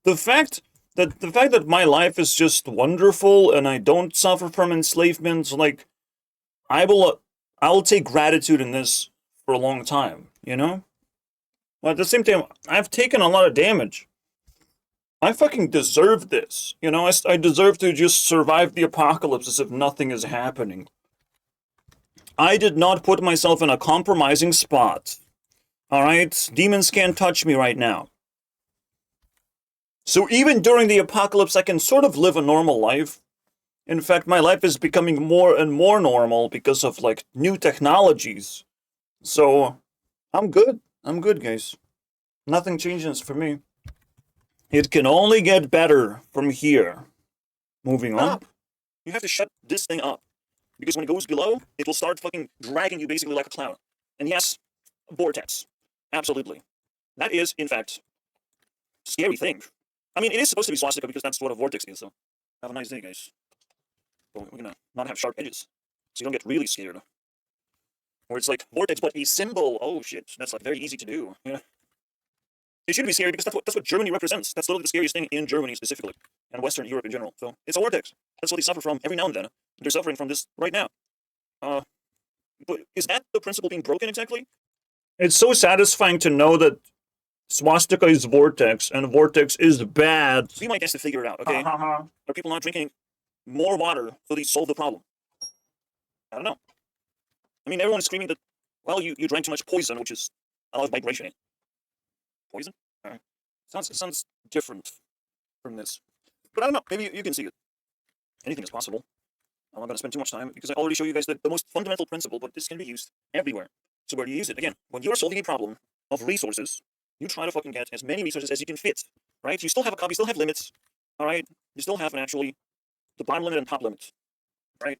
The fact that my life is just wonderful and I don't suffer from enslavement, like, I'll take gratitude in this for a long time, you know? But at the same time, I've taken a lot of damage. I fucking deserve this, you know? I deserve to just survive the apocalypse as if nothing is happening. I did not put myself in a compromising spot. Alright? Demons can't touch me right now. So even during the apocalypse, I can sort of live a normal life. In fact, my life is becoming more and more normal because of, like, new technologies. So, I'm good. I'm good, guys. Nothing changes for me. It can only get better from here. Moving on. You have to shut this thing up. Because when it goes below, it will start fucking dragging you basically like a cloud. And yes, vortex. Absolutely. That is, in fact, a scary thing. I mean, it is supposed to be swastika because that's what a vortex is, so have a nice day, guys. But we're gonna not have sharp edges, so you don't get really scared. Or it's like, vortex, but a symbol. Oh, shit. That's, like, very easy to do. Yeah. It should be scary because that's what Germany represents. That's literally the scariest thing in Germany specifically, and Western Europe in general. So, it's a vortex. That's what they suffer from every now and then. They're suffering from this right now. But is that the principle being broken exactly? It's so satisfying to know that swastika is vortex, and vortex is bad. Be my guest to figure it out, okay? Are people not drinking more water so they solve the problem? I don't know. I mean, everyone's screaming that, well, you drank too much poison, which is a lot of vibration. Poison? Alright. Sounds different from this. But I don't know, maybe you can see it. Anything is possible. I'm not going to spend too much time because I already showed you guys the most fundamental principle, but this can be used everywhere. So where do you use it? Again, when you are solving a problem of resources, you try to fucking get as many resources as you can fit, right? You still have a cup, you still have limits, all right? You still have naturally the bottom limit and top limit, right?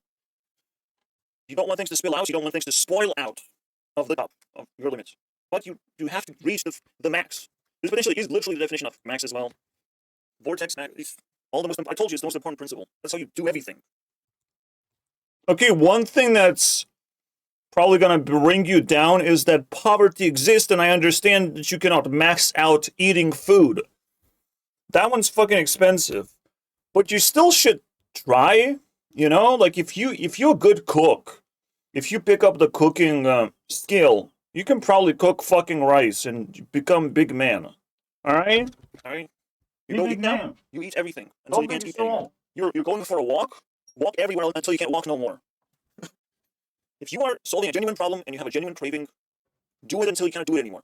You don't want things to spill out, you don't want things to spoil out of the top of your limit. But you have to reach the max. This potentially is literally the definition of max as well. Vortex, max, it's all the most, I told you it's the most important principle. That's how you do everything. Okay, one thing that's probably gonna bring you down is that poverty exists, and I understand that you cannot max out eating food. That one's fucking expensive. But you still should try, you know? Like, if you're a good cook, if you pick up the cooking skill, you can probably cook fucking rice and become big man. Alright? Alright? You don't eat now. You eat everything until you can't eat anymore. You're going for a walk everywhere until you can't walk no more. If you are solving a genuine problem and you have a genuine craving, do it until you can't do it anymore.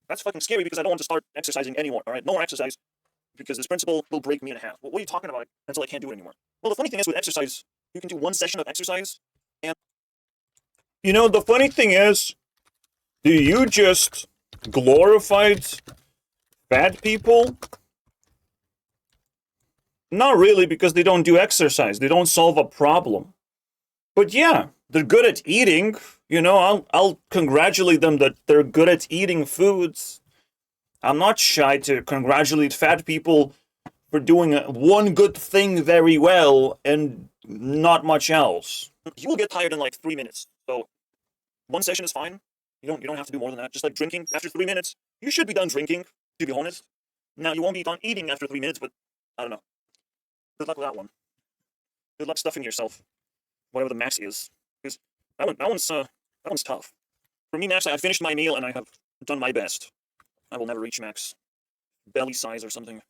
That's fucking scary because I don't want to start exercising anymore, alright? No more exercise because this principle will break me in half. What are you talking about until I can't do it anymore? Well, the funny thing is with exercise, you can do one session of exercise and... You know, the funny thing is, do you just glorified fat people? Not really, because they don't do exercise. They don't solve a problem. But yeah, they're good at eating. You know, I'll congratulate them that they're good at eating foods. I'm not shy to congratulate fat people for doing one good thing very well and not much else. You will get tired in like 3 minutes. So one session is fine. You don't have to do more than that. Just like drinking after 3 minutes, you should be done drinking, to be honest. Now you won't be done eating after 3 minutes, but I don't know. Good luck with that one. Good luck stuffing yourself, whatever the max is. Because that one's tough. For me, max, I finished my meal and I have done my best. I will never reach max belly size or something.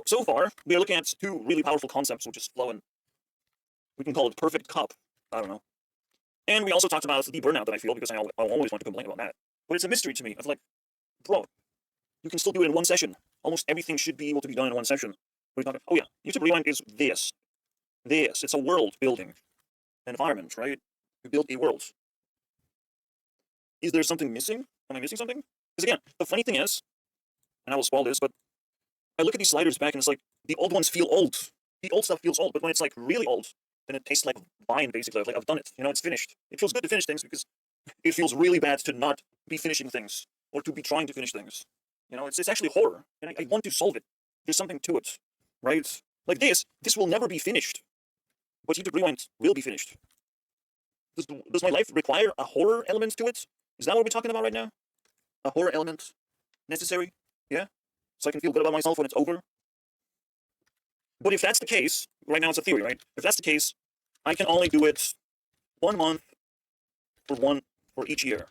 So far, we are looking at two really powerful concepts, which is flow and we can call it perfect cup. I don't know. And we also talked about the burnout that I feel because I always want to complain about that. But it's a mystery to me. Of like, bro, you can still do it in one session. Almost everything should be able to be done in one session. We're talking, oh yeah, YouTube Rewind is this. It's a world building environment, right? We build a world. Is there something missing? Am I missing something? Because again, the funny thing is, and I will spoil this, but I look at these sliders back and it's like, the old ones feel old. The old stuff feels old, but when it's like really old, then it tastes like wine, basically. Like, I've done it. It's finished. It feels good to finish things because it feels really bad to not be finishing things or to be trying to finish things. It's actually horror, and I want to solve it. There's something to it, right? Like this will never be finished, but YouTube Rewind will be finished. Does my life require a horror element to it? Is that what we're talking about right now? A horror element necessary? Yeah? So I can feel good about myself when it's over? But if that's the case, right now it's a theory, right? If that's the case, I can only do it 1 month for each year.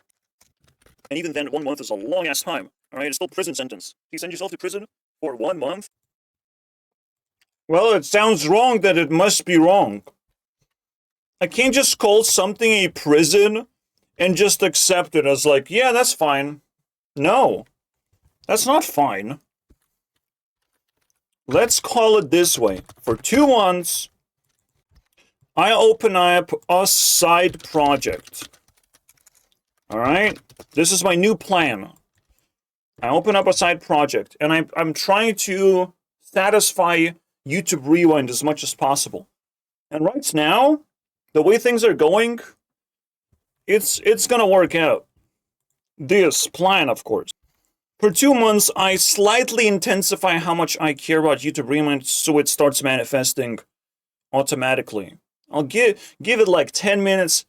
And even then, 1 month is a long ass time. Alright, it's still a prison sentence. You send yourself to prison for 1 month? Well, it sounds wrong that it must be wrong. I can't just call something a prison and just accept it as like, yeah, that's fine. No, that's not fine. Let's call it this way. For 2 months, I open up a side project. Alright? This is my new plan. I open up a side project, and I'm trying to satisfy YouTube Rewind as much as possible. And right now, the way things are going, it's gonna work out. This plan, of course. For 2 months, I slightly intensify how much I care about YouTube Rewind so it starts manifesting automatically. I'll give it like 10 minutes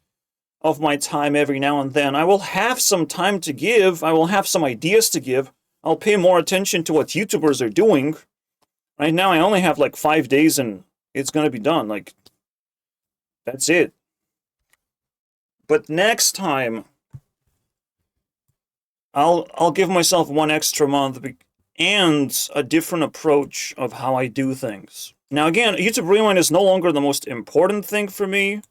of my time every now and then. I will have some time to give. I will have some ideas to give. I'll pay more attention to what YouTubers are doing. Right now, I only have like 5 days and it's gonna be done. Like, that's it. But next time, I'll give myself 1 extra month and a different approach of how I do things. Now again, YouTube Rewind is no longer the most important thing for me.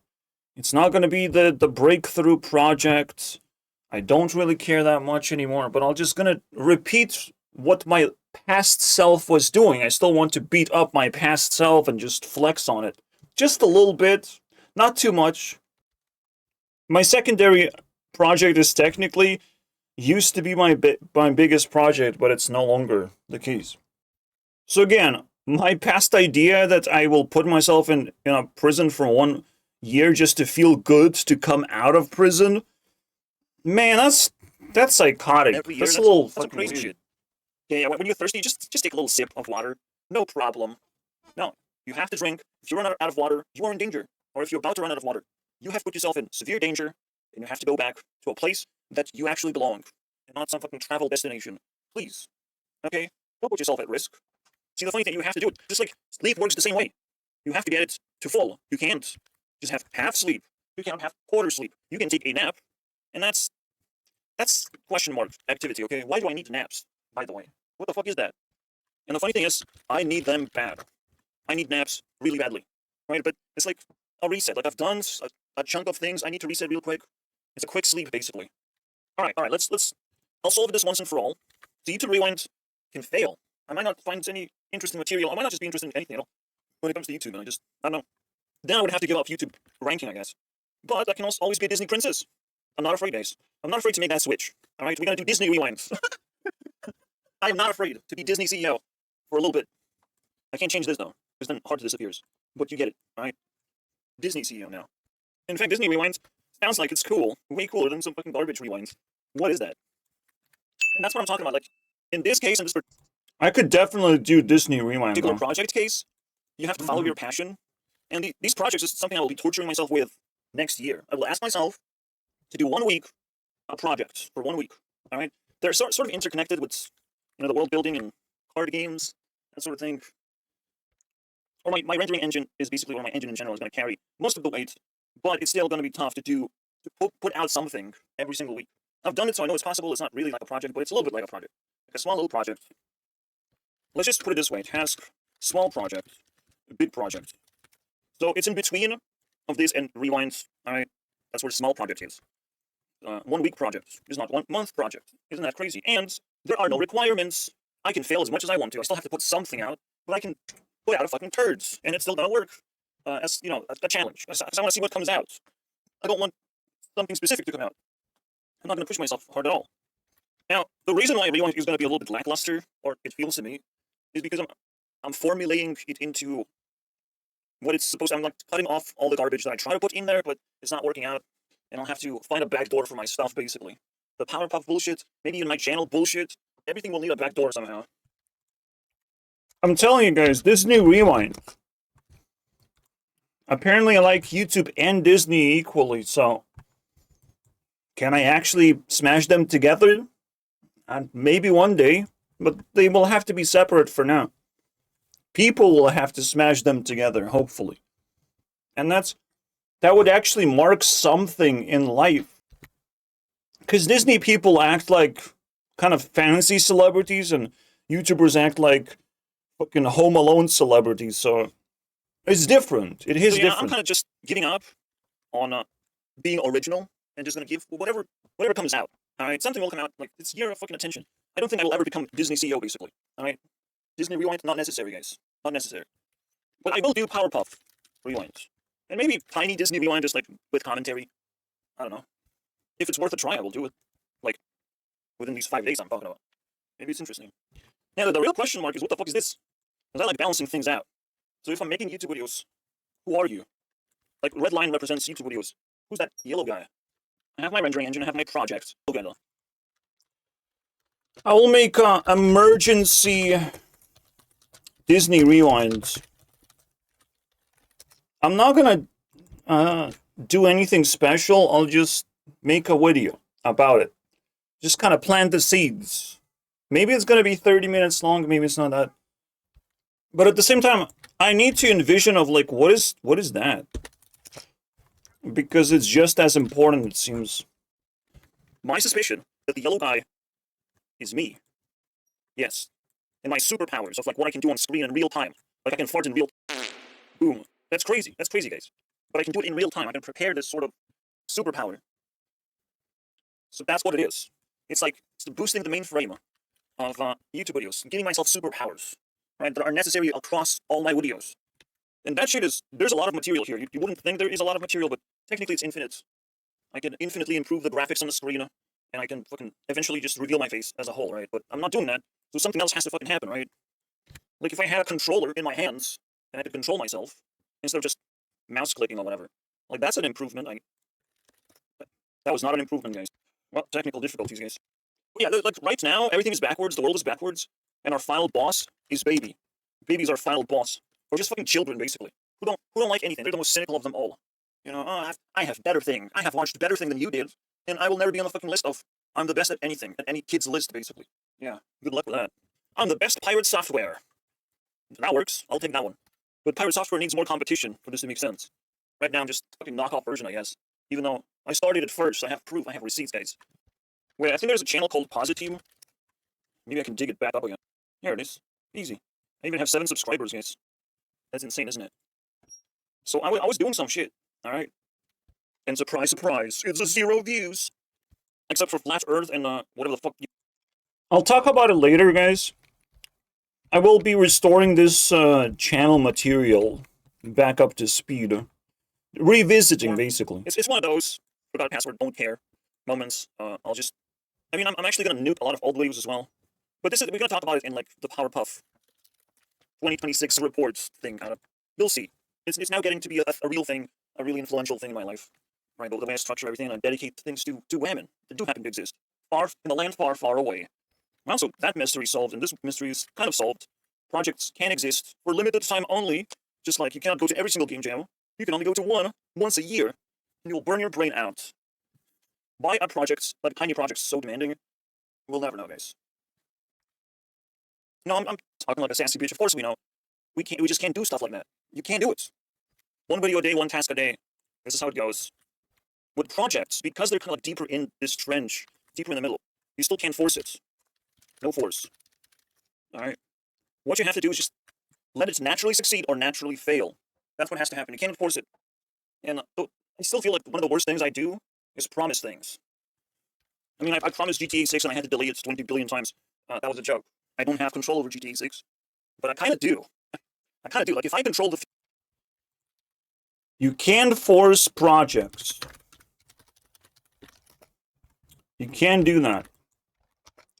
It's not going to be the breakthrough project. I don't really care that much anymore, but I'm just going to repeat what my past self was doing. I still want to beat up my past self and just flex on it. Just a little bit, not too much. My secondary project is technically used to be my biggest project, but it's no longer the case. So again, my past idea that I will put myself in a prison for 1 year just to feel good to come out of prison, man, that's psychotic. Every year, that's a little that's fucking crazy weird. shit. Yeah, when you're thirsty, just take a little sip of water. No problem. No, you have to drink. If you run out of water, you are in danger. Or if you're about to run out of water, you have put yourself in severe danger, and you have to go back to a place that you actually belong, and not some fucking travel destination. Please. Okay? Don't put yourself at risk. See, the funny thing, you have to do it. Just like sleep works the same way. You have to get it to full. You can't just have half sleep. You can't have quarter sleep. You can take a nap, and that's question mark activity, okay? Why do I need naps, by the way? What the fuck is that? And the funny thing is, I need them bad. I need naps really badly, right? But it's like a reset. Like I've done a chunk of things. I need to reset real quick. It's a quick sleep, basically. All right. Let's. I'll solve this once and for all. The YouTube Rewind can fail. I might not find any interesting material. I might not just be interested in anything at all when it comes to YouTube. And I don't know. Then I would have to give up YouTube ranking, I guess. But I can also always be a Disney princess. I'm not afraid, guys. I'm not afraid to make that switch. All right, we're gonna do Disney Rewind. I am not afraid to be Disney CEO for a little bit. I can't change this though, because then Heart disappears. But you get it, all right? Disney CEO now. In fact, Disney Rewind sounds like it's cool, way cooler than some fucking garbage rewinds. What is that? And that's what I'm talking about. Like in this case, I could definitely do Disney Rewind, particular though. project case, you have to follow your passion. And these projects is something I will be torturing myself with next year. I will ask myself to do 1 week a project for 1 week. All right, they're sort of interconnected with the world building and card games, that sort of thing. Or my rendering engine is basically what my engine in general is going to carry most of the weight, but it's still going to be tough to put out something every single week. I've done it, so I know it's possible. It's not really like a project, but it's a little bit like a project, like a small little project. Let's just put it this way: task, small project, big project. So it's in between of this and rewinds. All right, that's where the small project is. 1 week project is not 1 month project. Isn't that crazy? And there are no requirements. I can fail as much as I want to. I still have to put something out, but I can put out a fucking turds, and it's still gonna work. As a challenge. Because I want to see what comes out. I don't want something specific to come out. I'm not gonna push myself hard at all. Now, the reason why rewind is gonna be a little bit lackluster, or it feels to me, is because I'm formulating it into what it's supposed to. I'm like cutting off all the garbage that I try to put in there, but it's not working out. And I'll have to find a backdoor for my stuff, basically. The Powerpuff bullshit, maybe even my channel bullshit, everything will need a backdoor somehow. I'm telling you guys, Disney Rewind. Apparently, I like YouTube and Disney equally, so can I actually smash them together? Maybe one day, but they will have to be separate for now. People will have to smash them together, hopefully. And that would actually mark something in life. Because Disney people act like kind of fantasy celebrities, and YouTubers act like fucking Home Alone celebrities, so it's different. It is different. I'm kind of just giving up on being original and just gonna give whatever comes out. All right, something will come out. Like, it's year of fucking attention. I don't think I will ever become Disney CEO, basically. All right, Disney Rewind, not necessary, guys. Not necessary. But I will do Powerpuff Rewind. And maybe tiny Disney Rewind, just like with commentary. I don't know. If it's worth a try, I will do it. Like, within these 5 days I'm talking about. Maybe it's interesting. Now, the real question mark is, what the fuck is this? Because I like balancing things out. So if I'm making YouTube videos, who are you? Like, red line represents YouTube videos. Who's that yellow guy? I have my rendering engine, I have my project. Together. I will make emergency Disney Rewinds. I'm not gonna do anything special. I'll just make a video about it. Just kind of plant the seeds. Maybe it's gonna be 30 minutes long. Maybe it's not that. But at the same time, I need to envision of like what is that? Because it's just as important, it seems. My suspicion that the yellow guy is me. Yes. And my superpowers of like what I can do on screen in real time. Like I can fart in real. Boom. That's crazy. That's crazy, guys. But I can do it in real time. I can prepare this sort of superpower. So that's what it is. It's like it's boosting the mainframe of YouTube videos, giving myself superpowers, right? That are necessary across all my videos. And that shit is, there's a lot of material here. You wouldn't think there is a lot of material, but technically it's infinite. I can infinitely improve the graphics on the screen, and I can fucking eventually just reveal my face as a whole, right? But I'm not doing that, so something else has to fucking happen, right? Like if I had a controller in my hands, and I could control myself, instead of just mouse clicking or whatever. Like that's an improvement. That was not an improvement, guys. Well, technical difficulties, guys. But yeah, like right now, everything is backwards, the world is backwards, and our final boss is baby. Baby's our final boss. We're just fucking children, basically, who don't like anything. They're the most cynical of them all. You know, oh, I have better thing. I have watched better thing than you did, and I will never be on the fucking list of I'm the best at anything, at any kid's list, basically. Yeah, good luck with that. I'm the best pirate software. That works. I'll take that one. But pirate software needs more competition for this to make sense. Right now, I'm just fucking knockoff version, I guess. Even though I started it first, I have proof, I have receipts, guys. Wait, I think there's a channel called Positeam. Maybe I can dig it back up again. Here it is. Easy. I even have 7 subscribers, guys. That's insane, isn't it? So I was doing some shit, alright? And surprise, surprise, it's a 0 views. Except for Flat Earth and whatever the fuck you... I'll talk about it later, guys. I will be restoring this channel material back up to speed. Revisiting, basically. It's one of those forgot password, don't care moments. I'll just... I mean, I'm actually going to nuke a lot of old videos as well. But we're going to talk about it in, like, the Powerpuff 2026 reports thing, kind of. You'll see. It's now getting to be a real thing, a really influential thing in my life. Right, the way I structure everything, and I dedicate things to women that do happen to exist. Far, in the land far, far away. Well, so that mystery solved, and this mystery is kind of solved. Projects can exist for limited time only, just like you cannot go to every single game jam. You can only go to one once a year, and you will burn your brain out. Why are projects, like tiny projects, so demanding? We'll never know, guys. No, I'm talking like a sassy bitch. Of course we know. We just can't do stuff like that. You can't do it. One video a day, one task a day. This is how it goes. With projects, because they're kind of like deeper in this trench, deeper in the middle, you still can't force it. No force. Alright? What you have to do is just let it naturally succeed or naturally fail. That's what has to happen. You can't force it. And I still feel like one of the worst things I do is promise things. I mean, I promised GTA 6 and I had to delete it 20 billion times. That was a joke. I don't have control over GTA 6. But I kind of do. I kind of do. Like, if I control the... You can't force projects. You can't do that.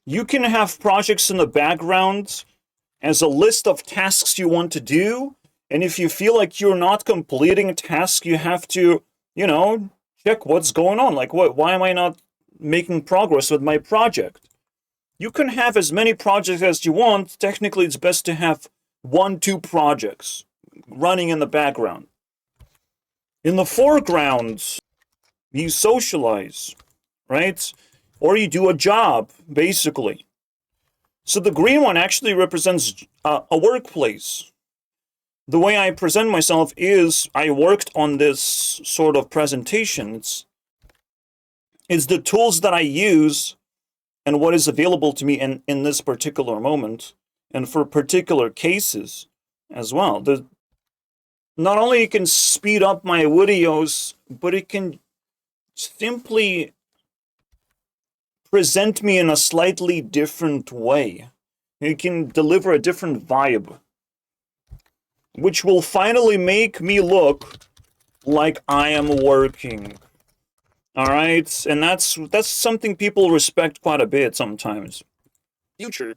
You can have projects in the background as a list of tasks you want to do, and if you feel like you're not completing a task, you have to, you know, check what's going on. Like, why am I not making progress with my project? You can have as many projects as you want. Technically, it's best to have 1-2 projects running in the background. In the foreground, you socialize, right? Or you do a job, basically. So the green one actually represents a workplace. The way I present myself is I worked on this sort of presentation. It's the tools that I use and what is available to me in this particular moment and for particular cases as well. Not only it can speed up my videos, but it can simply present me in a slightly different way. It can deliver a different vibe, which will finally make me look like I am working. All right, and that's something people respect quite a bit sometimes. Future,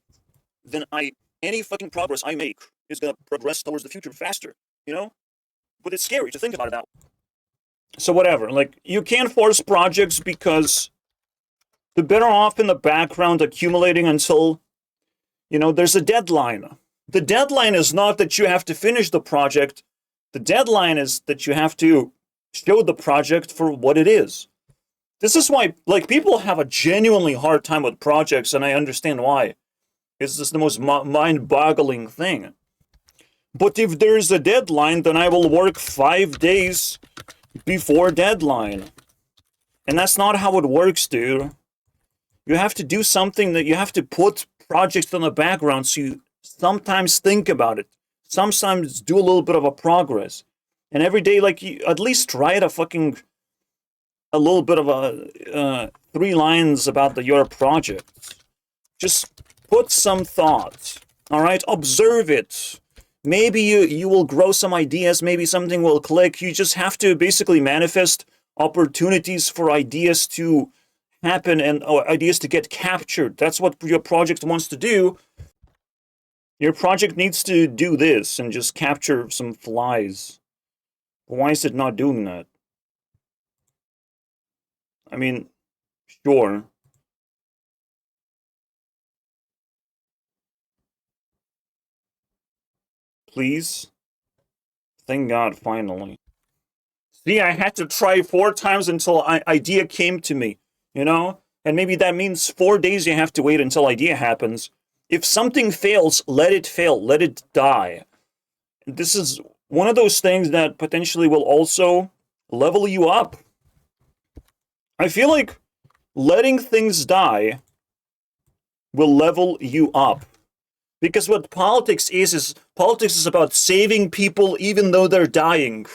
then any fucking progress I make is gonna progress towards the future faster, you know? But it's scary to think about it that way. So whatever, like, you can't force projects because they're better off in the background accumulating until, you know, there's a deadline. The deadline is not that you have to finish the project. The deadline is that you have to show the project for what it is. This is why, like, people have a genuinely hard time with projects, and I understand why. It's just the most mind-boggling thing. But if there's a deadline, then I will work 5 days before deadline. And that's not how it works, dude. You have to do something that you have to put projects in the background so you sometimes think about it. Sometimes do a little bit of a progress. And every day, like, you at least write a little bit of a 3 lines about your project. Just put some thought. All right, observe it. Maybe you will grow some ideas. Maybe something will click. You just have to basically manifest opportunities for ideas to happen and ideas to get captured. That's what your project wants to do. Your project needs to do this and just capture some flies. Why is it not doing that? I mean, sure. Please? Thank God, finally. See, I had to try 4 times until idea came to me, you know? And maybe that means 4 days you have to wait until idea happens. If something fails, let it fail. Let it die. This is one of those things that potentially will also level you up. I feel like letting things die will level you up. Because what politics is politics is about saving people even though they're dying.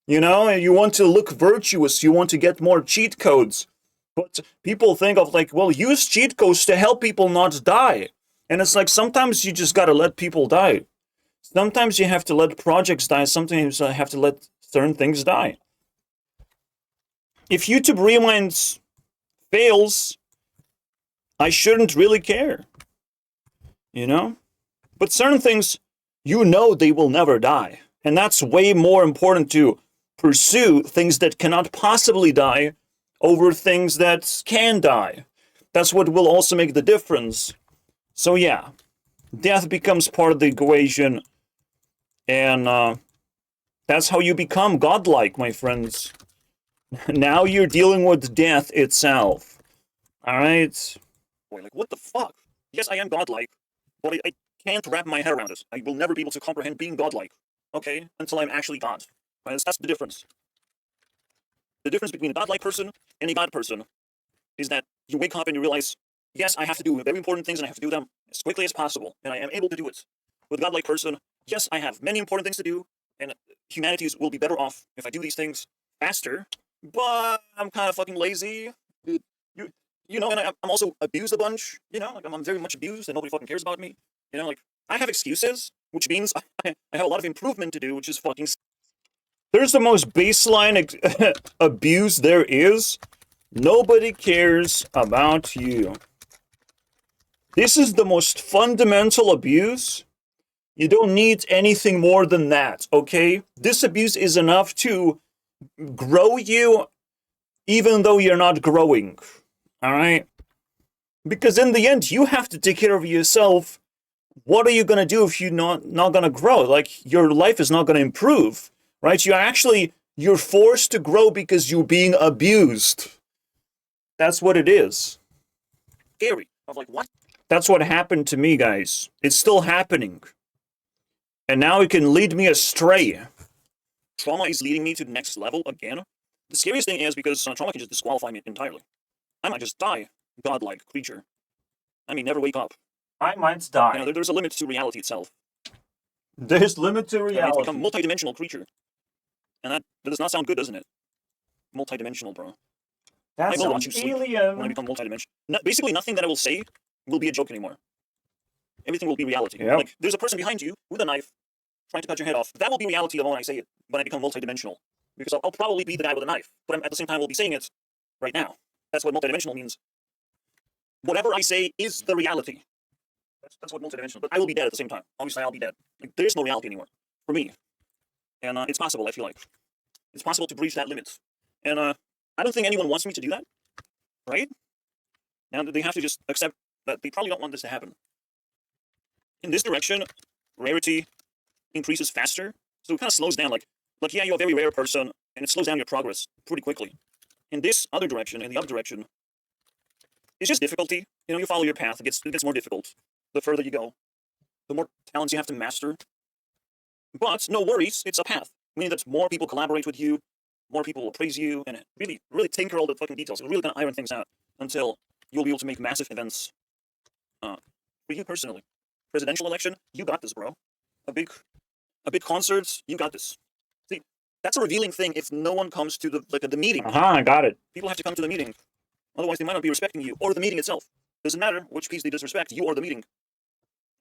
You know, and you want to look virtuous, you want to get more cheat codes. But people think of like, well, use cheat codes to help people not die. And it's like, sometimes you just gotta let people die. Sometimes you have to let projects die, sometimes you have to let certain things die. If YouTube Rewinds fails, I shouldn't really care. You know? But certain things, you know they will never die. And that's way more important to pursue things that cannot possibly die over things that can die. That's what will also make the difference. So yeah, death becomes part of the equation, and that's how you become godlike, my friends. Now you're dealing with death itself. Alright? Boy, like, what the fuck? Yes, I am godlike, but I can't wrap my head around it. I will never be able to comprehend being godlike, okay, until I'm actually God. Right? That's the difference. The difference between a godlike person and a god person is that you wake up and you realize, yes, I have to do very important things and I have to do them as quickly as possible, and I am able to do it. With a godlike person, yes, I have many important things to do, and humanities will be better off if I do these things faster, but I'm kind of fucking lazy. You, and I'm also abused a bunch, like I'm very much abused and nobody fucking cares about me. Like, I have excuses, which means I have a lot of improvement to do, which is fucking. There's the most baseline abuse there is. Nobody cares about you. This is the most fundamental abuse. You don't need anything more than that, okay? This abuse is enough to grow you even though you're not growing, alright? Because in the end, you have to take care of yourself. What are you going to do if you're not going to grow? Like, your life is not going to improve, right? You're forced to grow because you're being abused. That's what it is. Scary. I was like, what? That's what happened to me, guys. It's still happening. And now it can lead me astray. Trauma is leading me to the next level again. The scariest thing is because trauma can just disqualify me entirely. I might just die, godlike creature. I may never wake up. I might die. There's a limit to reality itself. There's limit to I reality. become a multi-dimensional creature. And that does not sound good, doesn't it? Multi-dimensional, bro. That I will watch you sounds sleep alien. when I become multi-dimensional. Basically, nothing that I will say will be a joke anymore. Everything will be reality. Yep. Like, there's a person behind you with a knife trying to cut your head off. That will be reality the moment I say it, when I become multi-dimensional. Because I'll probably be the guy with a knife, but at the same time, I will be saying it right now. That's what multi-dimensional means. Whatever I say is the reality. That's what multi-dimensional. But I will be dead at the same time. Obviously, I'll be dead. Like, there is no reality anymore for me. And it's possible, I feel like. It's possible to breach that limit. And I don't think anyone wants me to do that. Right? Now, they have to just accept that they probably don't want this to happen. In this direction, rarity increases faster. So it kind of slows down. Like, yeah, you're a very rare person, and it slows down your progress pretty quickly. In this other direction, in the up direction, it's just difficulty. You follow your path. It gets more difficult the further you go. The more talents you have to master. But no worries, it's a path. Meaning that more people collaborate with you, more people will praise you, and really, really tinker all the fucking details. It's really gonna iron things out until you'll be able to make massive events. For you personally, presidential election, you got this, bro. A big concert, you got this. See, that's a revealing thing. If no one comes to the meeting, I got it. people have to come to the meeting. Otherwise, they might not be respecting you or the meeting itself. Doesn't matter which piece they disrespect, you or the meeting.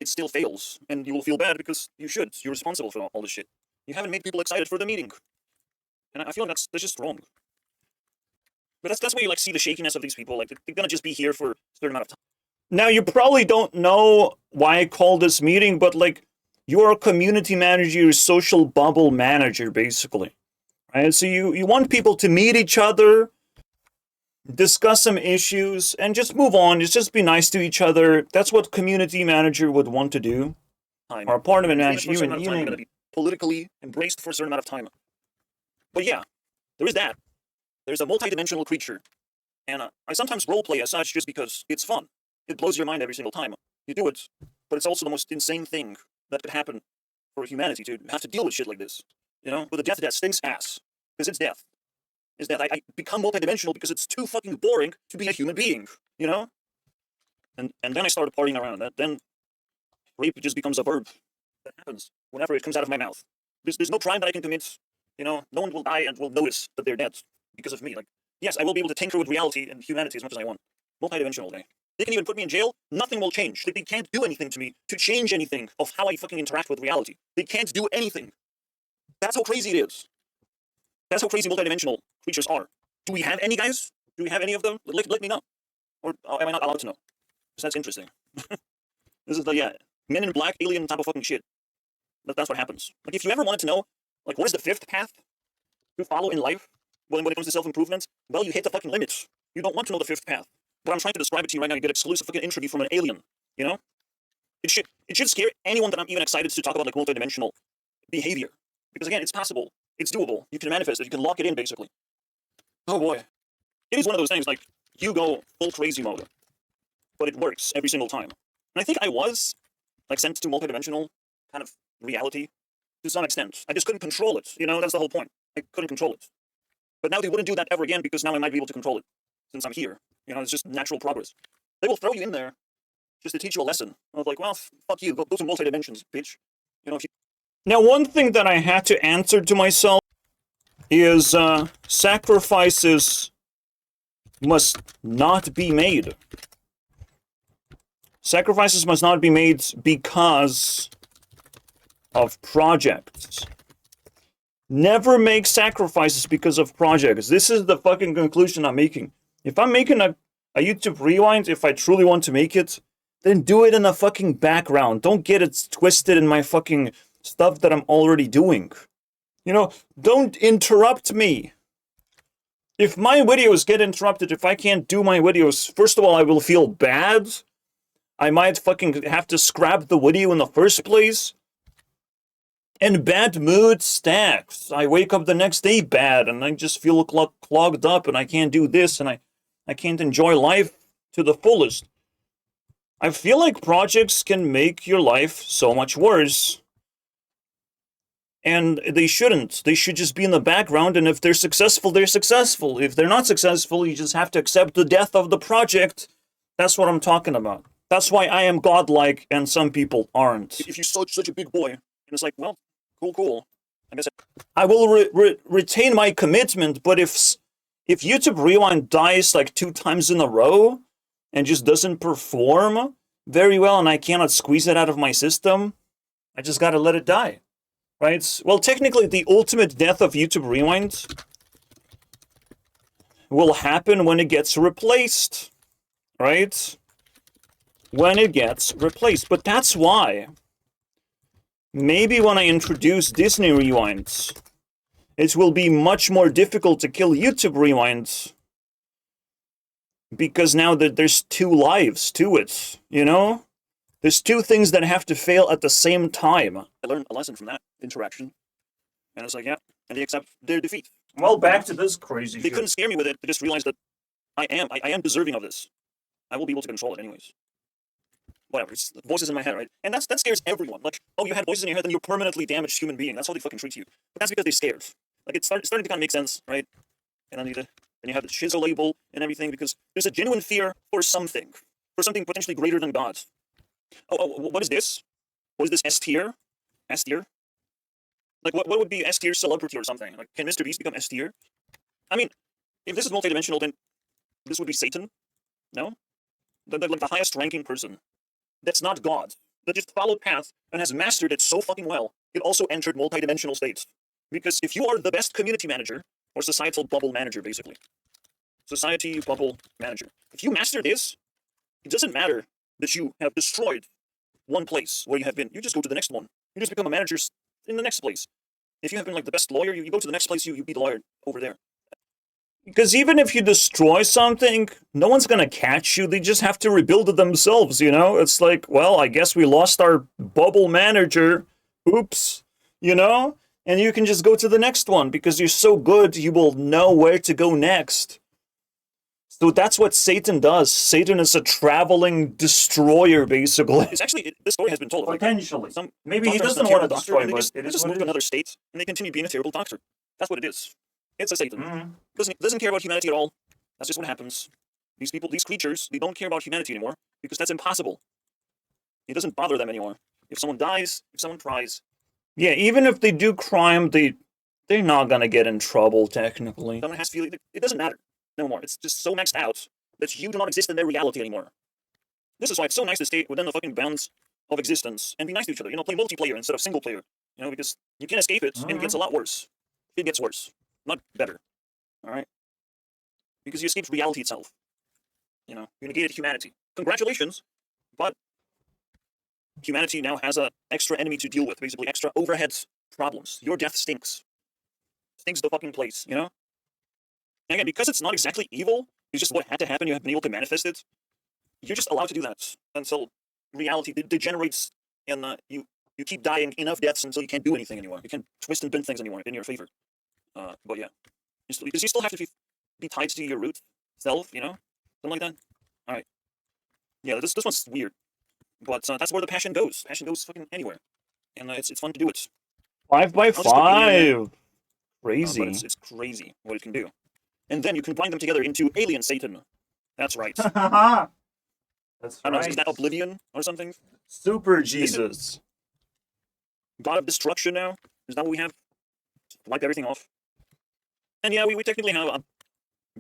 It still fails, and you will feel bad because you should. You're responsible for all this shit. You haven't made people excited for the meeting, and I feel like that's just wrong. But that's where you see the shakiness of these people. Like, they're gonna just be here for a certain amount of time. Now, you probably don't know why I call this meeting, but you're a community manager, you're a social bubble manager, basically. Right? So you want people to meet each other, discuss some issues, and just move on. Just be nice to each other. That's what community manager would want to do. Or a part of it manager. You're gonna be politically embraced for a certain amount of time. But yeah, there is that. There's a multi-dimensional creature. And I sometimes roleplay as such just because it's fun. It blows your mind every single time you do it. But it's also the most insane thing that could happen for humanity to have to deal with shit like this. With a death that stinks ass. Because it's death. Is that I become multi-dimensional because it's too fucking boring to be a human being. And then I started partying around. Then rape just becomes a verb that happens whenever it comes out of my mouth. There's no crime that I can commit. No one will die and will notice that they're dead because of me. Like, yes, I will be able to tinker with reality and humanity as much as I want. Multi-dimensional, okay? They can even put me in jail. Nothing will change. They can't do anything to me to change anything of how I fucking interact with reality. They can't do anything. That's how crazy it is. That's how crazy multi-dimensional creatures are. Do we have any, guys? Do we have any of them? Let me know. Or am I not allowed to know? Because that's interesting. This is Men in Black alien type of fucking shit. That's what happens. Like, if you ever wanted to know, what is the fifth path to follow in life when it comes to self-improvement? Well, you hit the fucking limits. You don't want to know the fifth path. But I'm trying to describe it to you right now. You get exclusive fucking interview from an alien. It should scare anyone that I'm even excited to talk about like multidimensional behavior. Because again, it's possible. It's doable. You can manifest it. You can lock it in basically. Oh boy. It is one of those things like you go full crazy mode, but it works every single time. And I think I was like sent to multidimensional kind of reality to some extent. I just couldn't control it. You know, that's the whole point. I couldn't control it. But now they wouldn't do that ever again because now I might be able to control it since I'm here. You know, it's just natural progress. They will throw you in there just to teach you a lesson. I was like, well, fuck you. Go to multi-dimensions, bitch. You know, if you... Now, one thing that I had to answer to myself is sacrifices must not be made. Sacrifices must not be made because of projects. Never make sacrifices because of projects. This is the fucking conclusion I'm making. If I'm making a YouTube rewind, if I truly want to make it, then do it in the fucking background. Don't get it twisted in my fucking stuff that I'm already doing. You know, don't interrupt me. If my videos get interrupted, if I can't do my videos, first of all, I will feel bad. I might fucking have to scrap the video in the first place. And bad mood stacks. I wake up the next day bad, and I just feel clogged up, and I can't do this, and I can't enjoy life to the fullest. I feel like projects can make your life so much worse. And they shouldn't. They should just be in the background, and if they're successful, they're successful. If they're not successful, you just have to accept the death of the project. That's what I'm talking about. That's why I am godlike, and some people aren't. If you're such a big boy, and it's like, well, cool. I guess I will retain my commitment, but if YouTube Rewind dies like 2 times in a row and just doesn't perform very well and I cannot squeeze it out of my system, I just gotta let it die, right? Well, technically, the ultimate death of YouTube Rewind will happen when it gets replaced, right? When it gets replaced. But that's why maybe when I introduce Disney Rewinds, it will be much more difficult to kill YouTube Rewinds because now that there's 2 lives to it, you know? There's 2 things that have to fail at the same time. I learned a lesson from that interaction. And it's like, yeah, and they accept their defeat. Well, back to this crazy They shit. couldn't scare me with it. They just realized that I am deserving of this. I will be able to control it anyways. Whatever, it's the voices in my head, right? And that scares everyone. Like, oh, you had voices in your head, then you're a permanently damaged human being. That's how they fucking treat you. But that's because they're scared. Like, it's starting to kind of make sense, right? And then you have the shizo label and everything because there's a genuine fear for something potentially greater than God. Oh, what is this? What is this S tier? S tier? Like, what would be S tier celebrity or something? Like, can Mr. Beast become S tier? I mean, if this is multidimensional, then this would be Satan? No? Like the highest ranking person. That's not God. That just followed path and has mastered it so fucking well. It also entered multidimensional states. Because if you are the best community manager, or societal bubble manager, basically. Society bubble manager. If you master this, it doesn't matter that you have destroyed one place where you have been. You just go to the next one. You just become a manager in the next place. If you have been like the best lawyer, you go to the next place, you be the lawyer over there. Because even if you destroy something, no one's gonna catch you. They just have to rebuild it themselves, you know? It's like, well, I guess we lost our bubble manager. Oops. You know? And you can just go to the next one because you're so good, you will know where to go next. So that's what Satan does. Satan is a traveling destroyer, basically. It's actually, this story has been told. Potentially. Like, Maybe he doctor doesn't has a want to terrible destroy, doctor, but they it is just what move it to is. another state, and they continue being a terrible doctor. That's what it is. It's a Satan. Mm-hmm. Doesn't care about humanity at all. That's just what happens. These people, these creatures, they don't care about humanity anymore because that's impossible. It doesn't bother them anymore. If someone dies, if someone cries, Yeah, even if they do crime, they're not gonna get in trouble, technically. someone has feeling. It doesn't matter no more. It's just so maxed out that you do not exist in their reality anymore. This is why it's so nice to stay within the fucking bounds of existence and be nice to each other. You know, play multiplayer instead of single player. You know, because you can escape it and it gets a lot worse. It gets worse, not better. All right, because you escaped reality itself. You know, you negated humanity. Congratulations, but humanity now has a extra enemy to deal with. Basically, extra overhead problems. Your death stinks. Stinks the fucking place. You know. And again, because it's not exactly evil, it's just what had to happen. You have been able to manifest it. You're just allowed to do that until reality degenerates, and you keep dying enough deaths until you can't do anything anymore. You can't twist and bend things anymore in your favor. But yeah, because you still have to be tied to your root self, you know, something like that. All right. Yeah, this one's weird, but that's where the passion goes. Passion goes fucking anywhere, and it's fun to do it. 5 by I'll just put the, 5. Crazy. but it's crazy what it can do. And then you combine them together into Alien Satan. That's right. That's I don't know, right. is that Oblivion or something? Super Jesus. God of Destruction now? Is that what we have? Wipe everything off? And yeah, we technically have a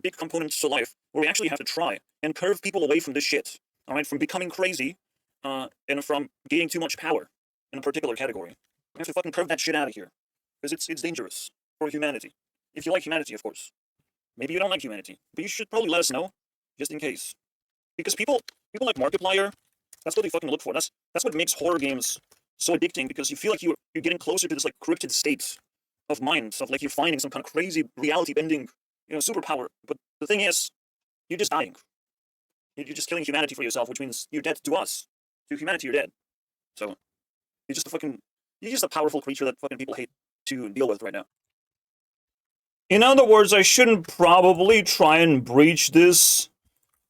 big component to life where we actually have to try and curve people away from this shit. Alright, from becoming crazy, and from gaining too much power in a particular category. We have to fucking curve that shit out of here. Because it's dangerous for humanity. If you like humanity, of course. Maybe you don't like humanity, but you should probably let us know, just in case. Because people like Markiplier, that's what they fucking look for. That's what makes horror games so addicting, because you feel like you're getting closer to this like cryptid state of mind, of like you're finding some kind of crazy reality-bending, you know, superpower. But the thing is, you're just dying. You're just killing humanity for yourself, which means you're dead to us. To humanity, you're dead. So you're just a powerful creature that fucking people hate to deal with right now. In other words, I shouldn't probably try and breach this,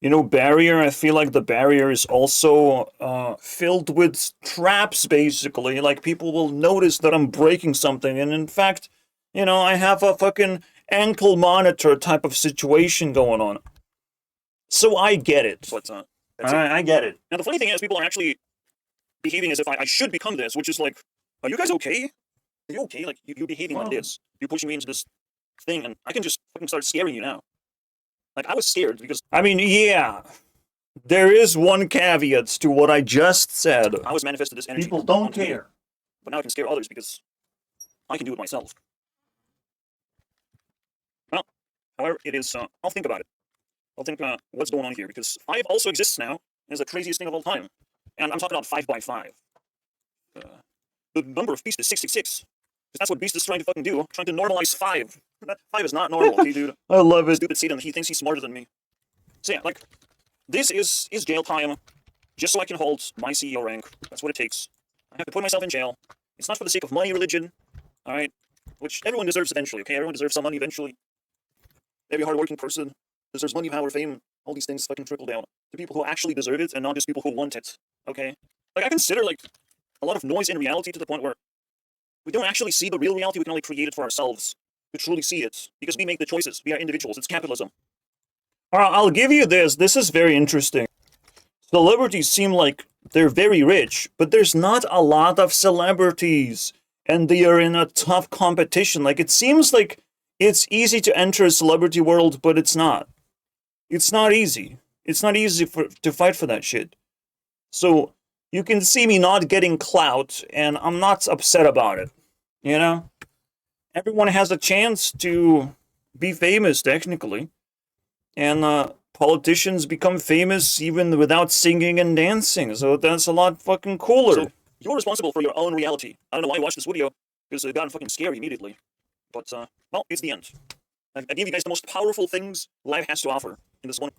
barrier. I feel like the barrier is also filled with traps, basically. Like, people will notice that I'm breaking something, and in fact, I have a fucking ankle monitor type of situation going on. So I get it. But I get it. Now the funny thing is, people are actually behaving as if I should become this, which is like, are you guys okay? Are you okay? Like, you're behaving like this. You're pushing me into this thing, and I can just fucking start scaring you now. Like, I was scared because... I mean, yeah. There is one caveat to what I just said. I was manifested this energy. People don't care. But now I can scare others because I can do it myself. Well, however, it is... I'll think about it. I'll think what's going on here, because 5 also exists now. It's the craziest thing of all time. And I'm talking about 5 by 5. The number of Beast is 666. That's what Beast is trying to fucking do. Trying to normalize 5. 5 is not normal, okay, dude? I love it. Stupid Satan, he thinks he's smarter than me. So yeah, like, this is jail time, just so I can hold my CEO rank. That's what it takes. I have to put myself in jail. It's not for the sake of money, religion, alright? Which everyone deserves eventually, okay? Everyone deserves some money eventually. Every hardworking person deserves money, power, fame. All these things fucking trickle down to people who actually deserve it, and not just people who want it, okay? Like, I consider, like, a lot of noise in reality to the point where we don't actually see the real reality, we can only create it for ourselves to truly see it, because we make the choices. We are individuals. It's capitalism. Alright, I'll give you this. This is very interesting. Celebrities seem like they're very rich, but there's not a lot of celebrities, and they are in a tough competition. Like, it seems like it's easy to enter a celebrity world, but it's not. It's not easy. It's not easy to fight for that shit. So, you can see me not getting clout, and I'm not upset about it. You know? Everyone has a chance to be famous, technically. And politicians become famous even without singing and dancing, so that's a lot fucking cooler. So, you're responsible for your own reality. I don't know why you watched this video, because it got fucking scary immediately. But, well, it's the end. I gave you guys the most powerful things life has to offer in this one.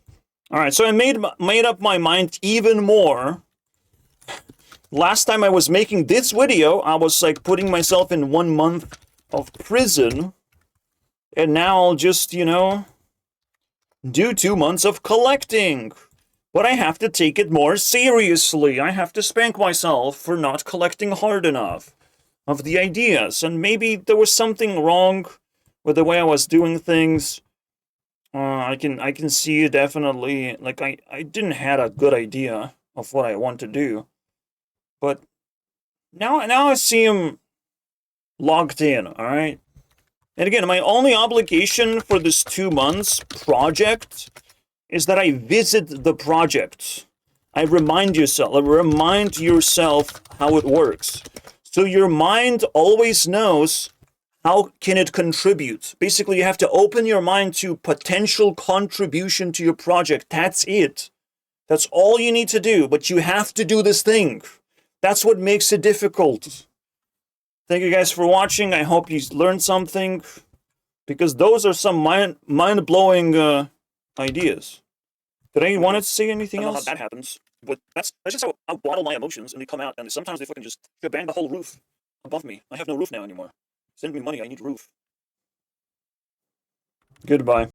Alright, so I made up my mind even more. Last time I was making this video, I was like putting myself in 1 month of prison. And now I'll just, do 2 months of collecting. But I have to take it more seriously. I have to spank myself for not collecting hard enough of the ideas. And maybe there was something wrong with the way I was doing things. I can see definitely, like, I didn't have a good idea of what I want to do. But now I see him logged in, alright? And again, my only obligation for this 2 months project is that I visit the project. I remind yourself how it works. So your mind always knows how can it contribute. Basically, you have to open your mind to potential contribution to your project. That's it. That's all you need to do, but you have to do this thing. That's what makes it difficult. Thank you guys for watching. I hope you learned something, because those are some mind-blowing ideas. Did anyone want to say anything else? I don't know how that happens. But that's just how I bottle my emotions, and they come out, and sometimes they fucking just bang the whole roof above me. I have no roof now anymore. Send me money, I need roof. Goodbye.